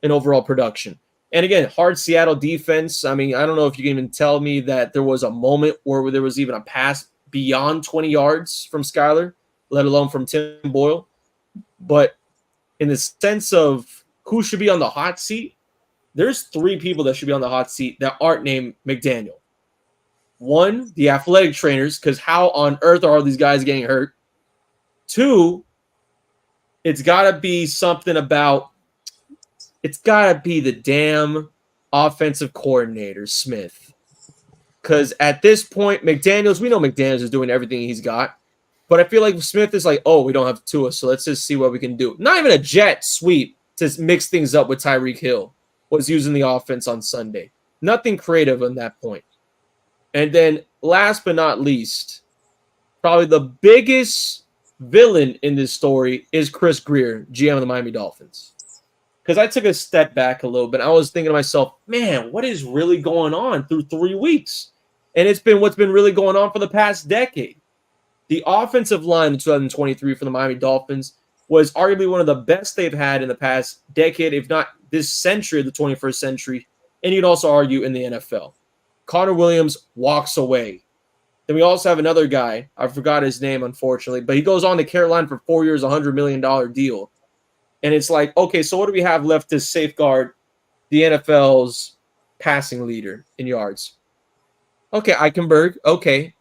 in overall production. And again, hard Seattle defense. I mean, I don't know if you can even tell me that there was a moment where there was even a pass beyond 20 yards from Skyler, let alone from Tim Boyle. But in the sense of who should be on the hot seat, there's 3 people that should be on the hot seat that aren't named McDaniel. 1, the athletic trainers, because how on earth are all these guys getting hurt? 2, it's got to be something about – it's got to be the damn offensive coordinator, Smith. Because at this point, we know McDaniels is doing everything he's got. But I feel like Smith is like, oh, we don't have Tua, so let's just see what we can do. Not even a jet sweep to mix things up with Tyreek Hill was using the offense on Sunday. Nothing creative on that point. And then last but not least, probably the biggest villain in this story is Chris Greer, GM of the Miami Dolphins. Because I took a step back a little bit. I was thinking to myself, man, what is really going on through 3 weeks? And it's been what's been really going on for the past decade. The offensive line in 2023 for the Miami Dolphins was arguably one of the best they've had in the past decade, if not this century, the 21st century. And you'd also argue in the NFL. Connor Williams walks away. Then we also have another guy. I forgot his name, unfortunately, but he goes on to Carolina for 4 years, $100 million deal. And it's like, okay, so what do we have left to safeguard the NFL's passing leader in yards? Okay, Eichenberg. Okay.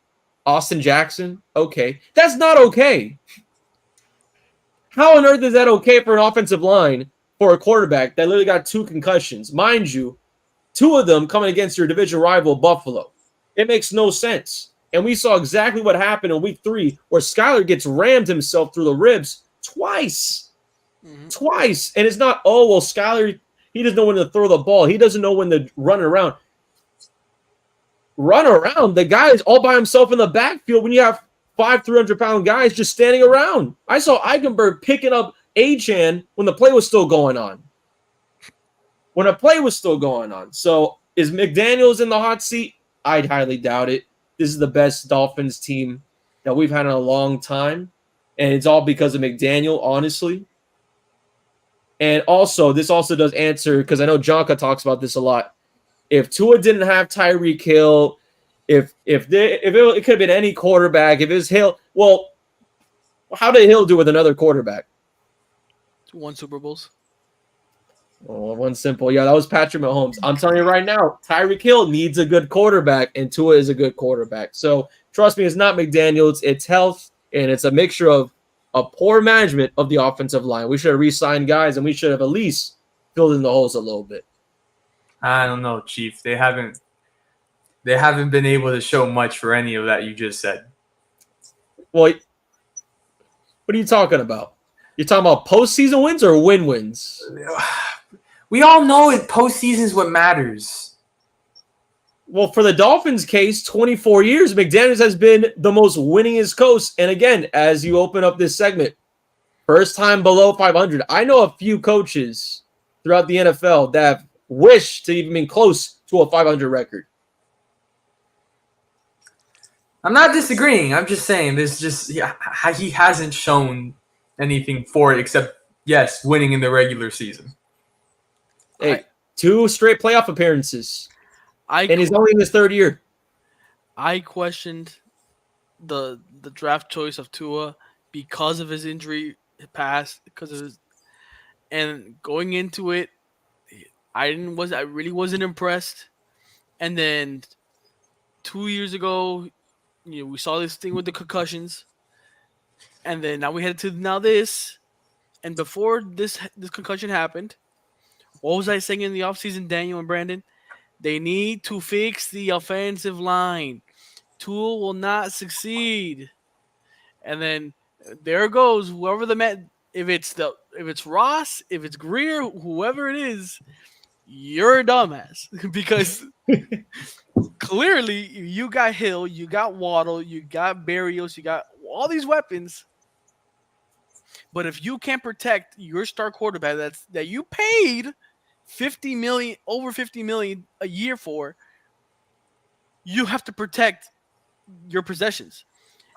Austin Jackson. Okay. That's not okay. How on earth is that okay for an offensive line for a quarterback that literally got 2 concussions? Mind you, 2 of them coming against your division rival, Buffalo. It makes no sense. And we saw exactly what happened in week 3 where Skyler gets rammed himself through the ribs twice. Twice. And it's not, oh, well, Skyler, he doesn't know when to throw the ball. He doesn't know when to run around. Run around? The guy is all by himself in the backfield when you have 5 300-pound guys just standing around. I saw Eichenberg picking up Achane when the play was still going on. So is McDaniels in the hot seat? I'd highly doubt it. This is the best Dolphins team that we've had in a long time. And it's all because of McDaniel, honestly. And also, this also does answer, because I know Jonka talks about this a lot. If Tua didn't have Tyreek Hill, if it could have been any quarterback, if it was Hill, well, how did Hill do with another quarterback? 1 Super Bowls. Oh, one simple. Yeah, that was Patrick Mahomes. I'm telling you right now, Tyreek Hill needs a good quarterback, and Tua is a good quarterback. So trust me, it's not McDaniels. It's health, and it's a mixture of a poor management of the offensive line. We should have re-signed guys, and we should have at least filled in the holes a little bit. I don't know, Chief. They haven't been able to show much for any of that you just said. Well, what are you talking about? You're talking about postseason wins or wins? We all know it. Postseason is what matters. Well, for the Dolphins' case, 24 years, McDaniels has been the most winningest coach. And again, as you open up this segment, first time below 500. I know a few coaches throughout the NFL that have wished to even be close to a 500 record. I'm not disagreeing. I'm just saying he hasn't shown anything for it except, yes, winning in the regular season. Hey, 2 straight playoff appearances. And he's only in his 3rd year. I questioned the draft choice of Tua because of his injury past, and going into it, I really wasn't impressed. And then 2 years ago, we saw this thing with the concussions, and then now we head to this. And before this concussion happened, what was I saying in the offseason, Daniel and Brandon? They need to fix the offensive line. Tua will not succeed. And then there goes whoever if it's Ross, if it's Greer, whoever it is, you're a dumbass because clearly you got Hill, you got Waddle, you got Barrios, you got all these weapons. But if you can't protect your star quarterback that you paid over $50 million a year for, you have to protect your possessions.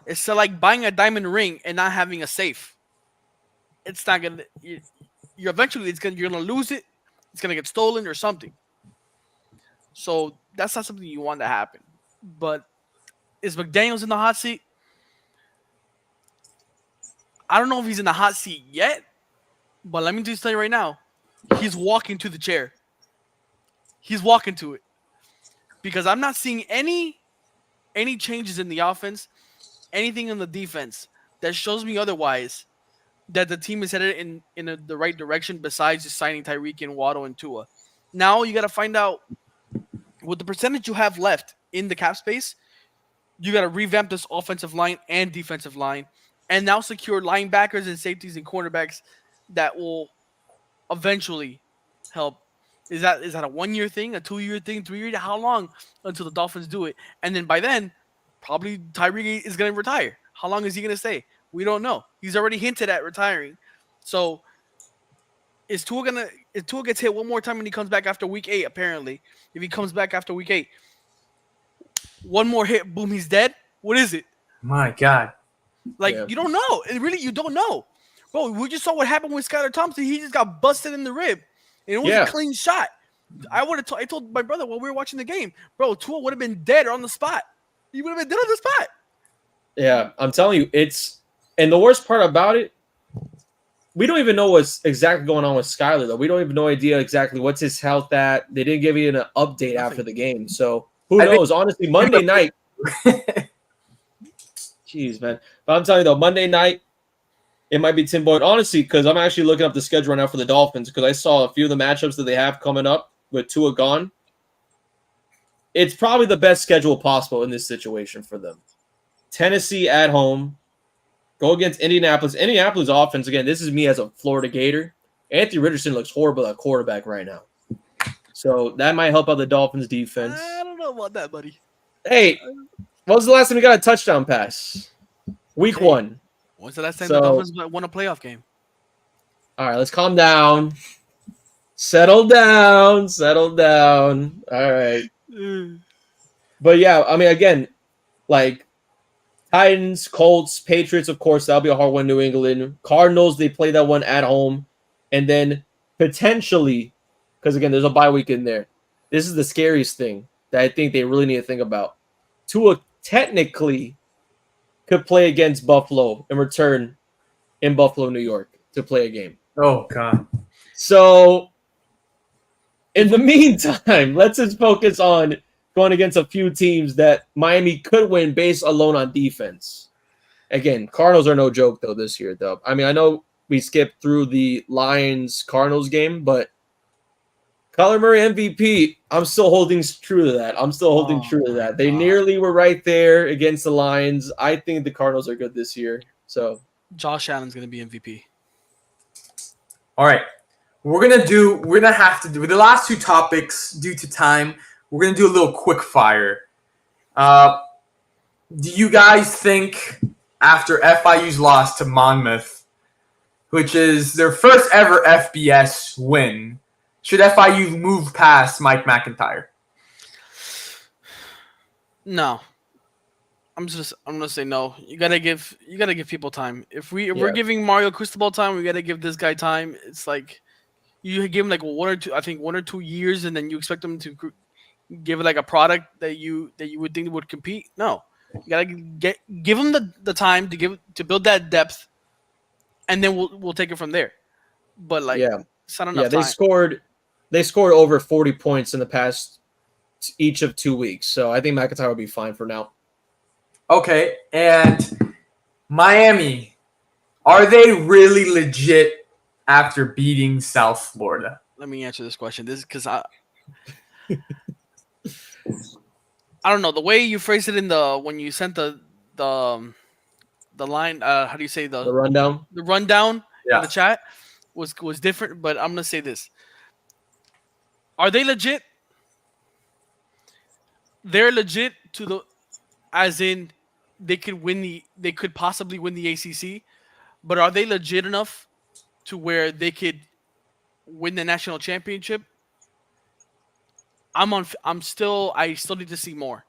It's like buying a diamond ring and not having a safe. It's not gonna. You're gonna lose it. It's gonna get stolen or something. So that's not something you want to happen. But is McDaniels in the hot seat? I don't know if he's in the hot seat yet, but let me just tell you right now, he's walking to the chair. He's walking to it. Because I'm not seeing any changes in the offense, anything in the defense that shows me otherwise that the team is headed in the right direction besides just signing Tyreek and Waddle and Tua. Now you got to find out with the percentage you have left in the cap space, you got to revamp this offensive line and defensive line and now secure linebackers and safeties and cornerbacks that will eventually help. Is that a 1 year thing, a 2 year thing, 3 year? How long until the Dolphins do it? And then by then, probably Tyreek is going to retire. How long is he going to stay? We don't know. He's already hinted at retiring. So if Tua gets hit one more time and he comes back after week 8, apparently, if he comes back after week 8, one more hit, boom, he's dead. What is it? My God. You don't know. You don't know. Bro, we just saw what happened with Skylar Thompson. He just got busted in the rib. And it was a clean shot. I told my brother while we were watching the game, bro, Tua would have been dead on the spot. He would have been dead on the spot. Yeah, I'm telling you, and the worst part about it, we don't even know what's exactly going on with Skyler, though. We don't even know idea exactly what's his health at. They didn't give you an update after the game. So who knows? Honestly, Monday night. Jeez, man. But I'm telling you, though, Monday night, it might be Tim Boyd. Honestly, because I'm actually looking up the schedule right now for the Dolphins because I saw a few of the matchups that they have coming up with Tua gone. It's probably the best schedule possible in this situation for them. Tennessee at home. Go against Indianapolis. Indianapolis offense, again, this is me as a Florida Gator. Anthony Richardson looks horrible at quarterback right now. So that might help out the Dolphins defense. I don't know about that, buddy. Hey, when was the last time we got a touchdown pass? Week 1. When's the last time the Dolphins won a playoff game? All right, let's calm down. Settle down. All right. But yeah, I mean, again, like Titans, Colts, Patriots, of course, that'll be a hard one. New England. Cardinals, they play that one at home. And then potentially, because again, there's a bye week in there. This is the scariest thing that I think they really need to think about. Tua technically could play against Buffalo and return in Buffalo, New York to play a game. Oh, God. So, in the meantime, let's just focus on going against a few teams that Miami could win based alone on defense. Again, Cardinals are no joke, though, this year, though. I mean, I know we skipped through the Lions-Cardinals game, but Kyler Murray MVP, I'm still holding true to that. They nearly were right there against the Lions. I think the Cardinals are good this year. So Josh Allen's going to be MVP. All right. We're going to have to do the last two topics due to time. We're going to do a little quick fire. Do you guys think after FIU's loss to Monmouth, which is their first ever FBS win, should FIU move past Mike McIntyre? No. I'm gonna say no. You gotta give people time. If we're giving Mario Cristobal time, we gotta give this guy time. It's like you give him like 1 or 2 years, and then you expect him to give it like a product that you would think would compete. No, you gotta give him the time to build that depth, and then we'll take it from there. But it's not enough time. They scored over 40 points in the past each of 2 weeks, so I think McIntyre will be fine for now. Okay, and Miami, are they really legit after beating South Florida? Let me answer this question. This is because I don't know the way you phrased it when you sent the line. How do you say the rundown? The rundown in the chat was different, but I'm gonna say this. Are they legit? They're legit as in they could possibly win the ACC, but are they legit enough to where they could win the national championship? I still need to see more.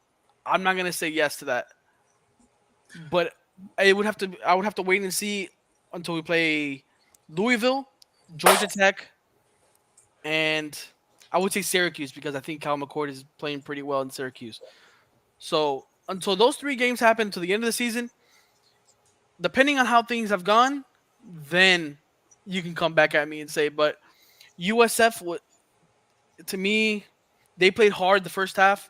I'm not gonna say yes to that, but I would have to wait and see until we play Louisville, Georgia Tech, and I would say Syracuse because I think Cal McCord is playing pretty well in Syracuse. So until those 3 games happen to the end of the season, depending on how things have gone, then you can come back at me and say, but USF, to me, they played hard the first half.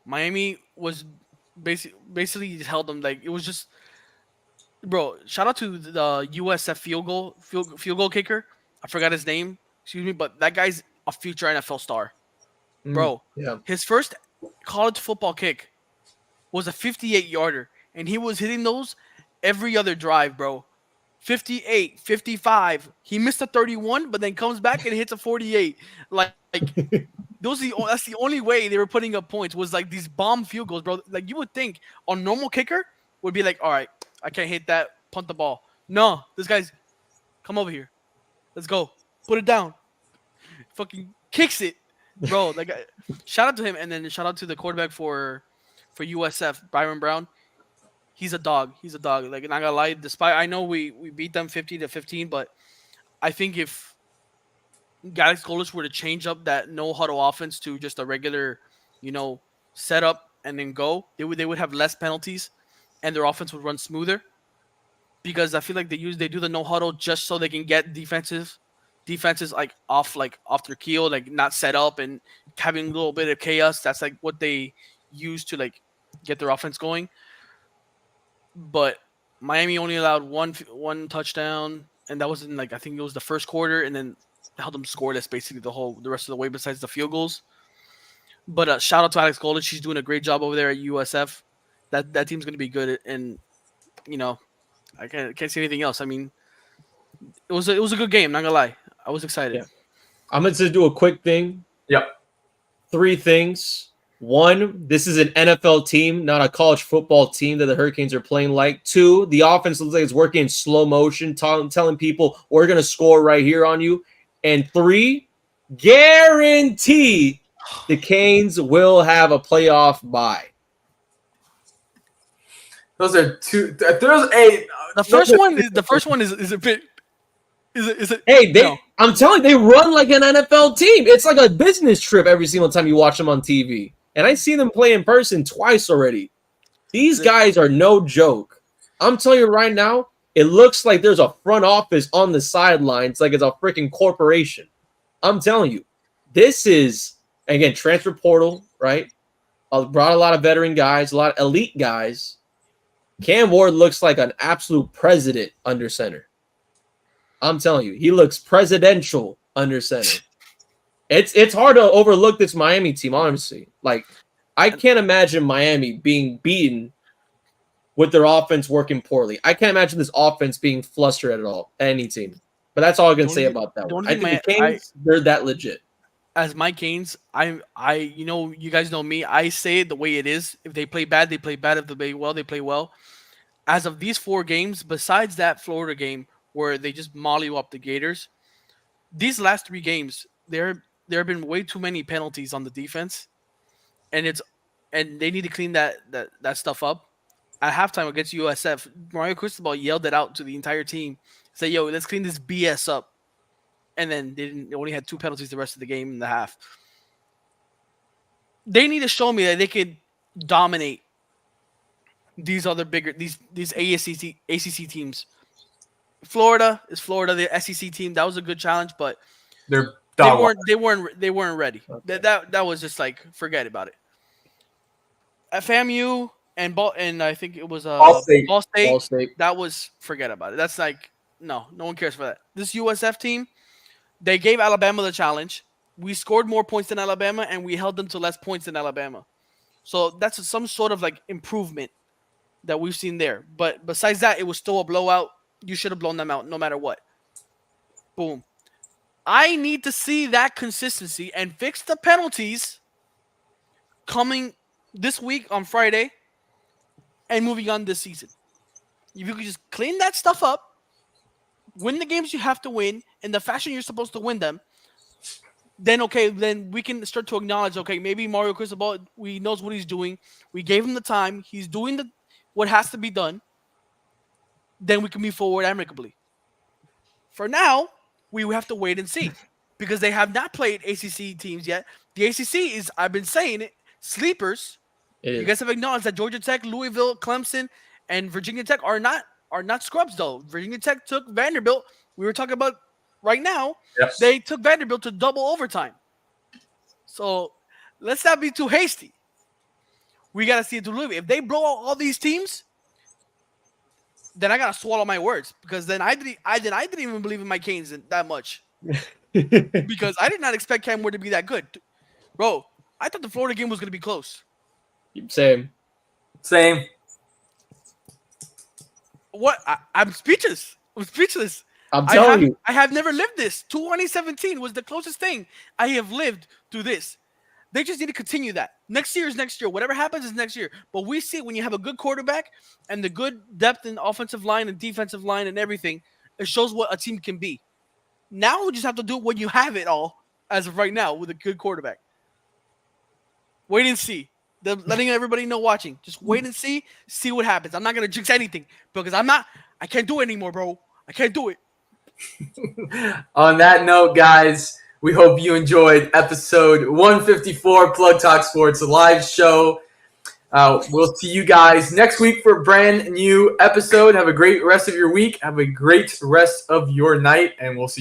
Miami was basically just held them like it was just, bro. Shout out to the USF field goal kicker. I forgot his name. Excuse me, but that guy's a future NFL star, bro. His first college football kick was a 58-yarder, and he was hitting those every other drive, bro. 58, 55. He missed a 31, but then comes back and hits a 48. Like that's the only way they were putting up points was like these bomb field goals, bro. Like you would think a normal kicker would be like, all right, I can't hit that, punt the ball. No, this guy's come over here. Let's go. Put it down. Fucking kicks it, bro. Like shout out to him, and then shout out to the quarterback for USF, Byron Brown. he's a dog. He's a dog. Like, not gonna lie, despite I know we beat them 50-15, but I think if Alex Golis were to change up that no huddle offense to just a regular, you know, setup and then go, they would have less penalties, and their offense would run smoother. Because I feel like they do the no huddle just so they can get defenses like off their keel, like not set up and having a little bit of chaos. That's like what they use to like get their offense going. But Miami only allowed one touchdown, and that was in like I think it was the first quarter, and then held them scoreless basically the rest of the way besides the field goals. But shout out to Alex Golden, she's doing a great job over there at USF. That team's gonna be good, and you know I can't say anything else. I mean, it was a good game. Not gonna lie, I was excited. Yeah. I'm going to do a quick thing. Yep. 3 things. 1, this is an NFL team, not a college football team that the Hurricanes are playing like. 2, the offense looks like it's working in slow motion, telling people we're going to score right here on you. And 3, guarantee the Canes will have a playoff bye. Those are two. There's a. The first one is a bit. Is it? Hey, no. I'm telling you, they run like an NFL team. It's like a business trip every single time you watch them on TV. And I see them play in person twice already. These guys are no joke. I'm telling you right now, it looks like there's a front office on the sidelines, like it's a freaking corporation. I'm telling you, this is, again, transfer portal, right? Brought a lot of veteran guys, a lot of elite guys. Cam Ward looks like an absolute president under center. I'm telling you, he looks presidential under center. It's hard to overlook this Miami team, honestly. Like, I can't imagine Miami being beaten with their offense working poorly. I can't imagine this offense being flustered at all, any team. But that's all I can say about that one. I think the Canes, they're that legit. As my Canes, you guys know me. I say it the way it is. If they play bad, they play bad. If they play well, they play well. As of these 4 games, besides that Florida game where they just molly up the Gators, these last 3 games, there have been way too many penalties on the defense, and they need to clean that stuff up. At halftime against USF, Mario Cristobal yelled it out to the entire team, say, "Yo, let's clean this BS up." And then they only had 2 penalties the rest of the game in the half. They need to show me that they could dominate these other bigger these ACC teams. Florida is Florida, the SEC team. That was a good challenge, but they weren't ready. Okay. That was just like, forget about it. FAMU and I think it was Ball State. That was, forget about it. That's like, no one cares for that. This USF team, they gave Alabama the challenge. We scored more points than Alabama, and we held them to less points than Alabama. So that's some sort of like improvement that we've seen there. But besides that, it was still a blowout. You should have blown them out no matter what. Boom. I need to see that consistency and fix the penalties coming this week on Friday and moving on this season. If you could just clean that stuff up, win the games you have to win in the fashion you're supposed to win them, then we can start to acknowledge, okay, maybe Mario Cristobal, we knows what he's doing. We gave him the time. He's doing what has to be done. Then we can move forward amicably. For now, we have to wait and see because they have not played ACC teams yet. The ACC is, I've been saying it, sleepers. You guys have acknowledged that Georgia Tech, Louisville, Clemson, and Virginia Tech are not scrubs, though. Virginia Tech took Vanderbilt. We were talking about right now. Yes. They took Vanderbilt to double overtime. So let's not be too hasty. We got to see it to Louisville. If they blow out all these teams, then I got to swallow my words because then I didn't even believe in my Canes that much because I did not expect Cam Ward to be that good. Bro, I thought the Florida game was going to be close. Same. What? I'm speechless. I'm telling you. I have never lived this. 2017 was the closest thing I have lived to this. They just need to continue that. Next year is next year. Whatever happens is next year. But we see when you have a good quarterback and the good depth in offensive line and defensive line and everything, it shows what a team can be. Now we just have to do it when you have it all, as of right now, with a good quarterback. Wait and see. letting everybody know watching. Just wait and see what happens. I'm not gonna jinx anything because I can't do it anymore, bro. I can't do it. On that note, guys, we hope you enjoyed episode 154 Plug Talk Sports live show. We'll see you guys next week for a brand new episode. Have a great rest of your week. Have a great rest of your night, and we'll see you.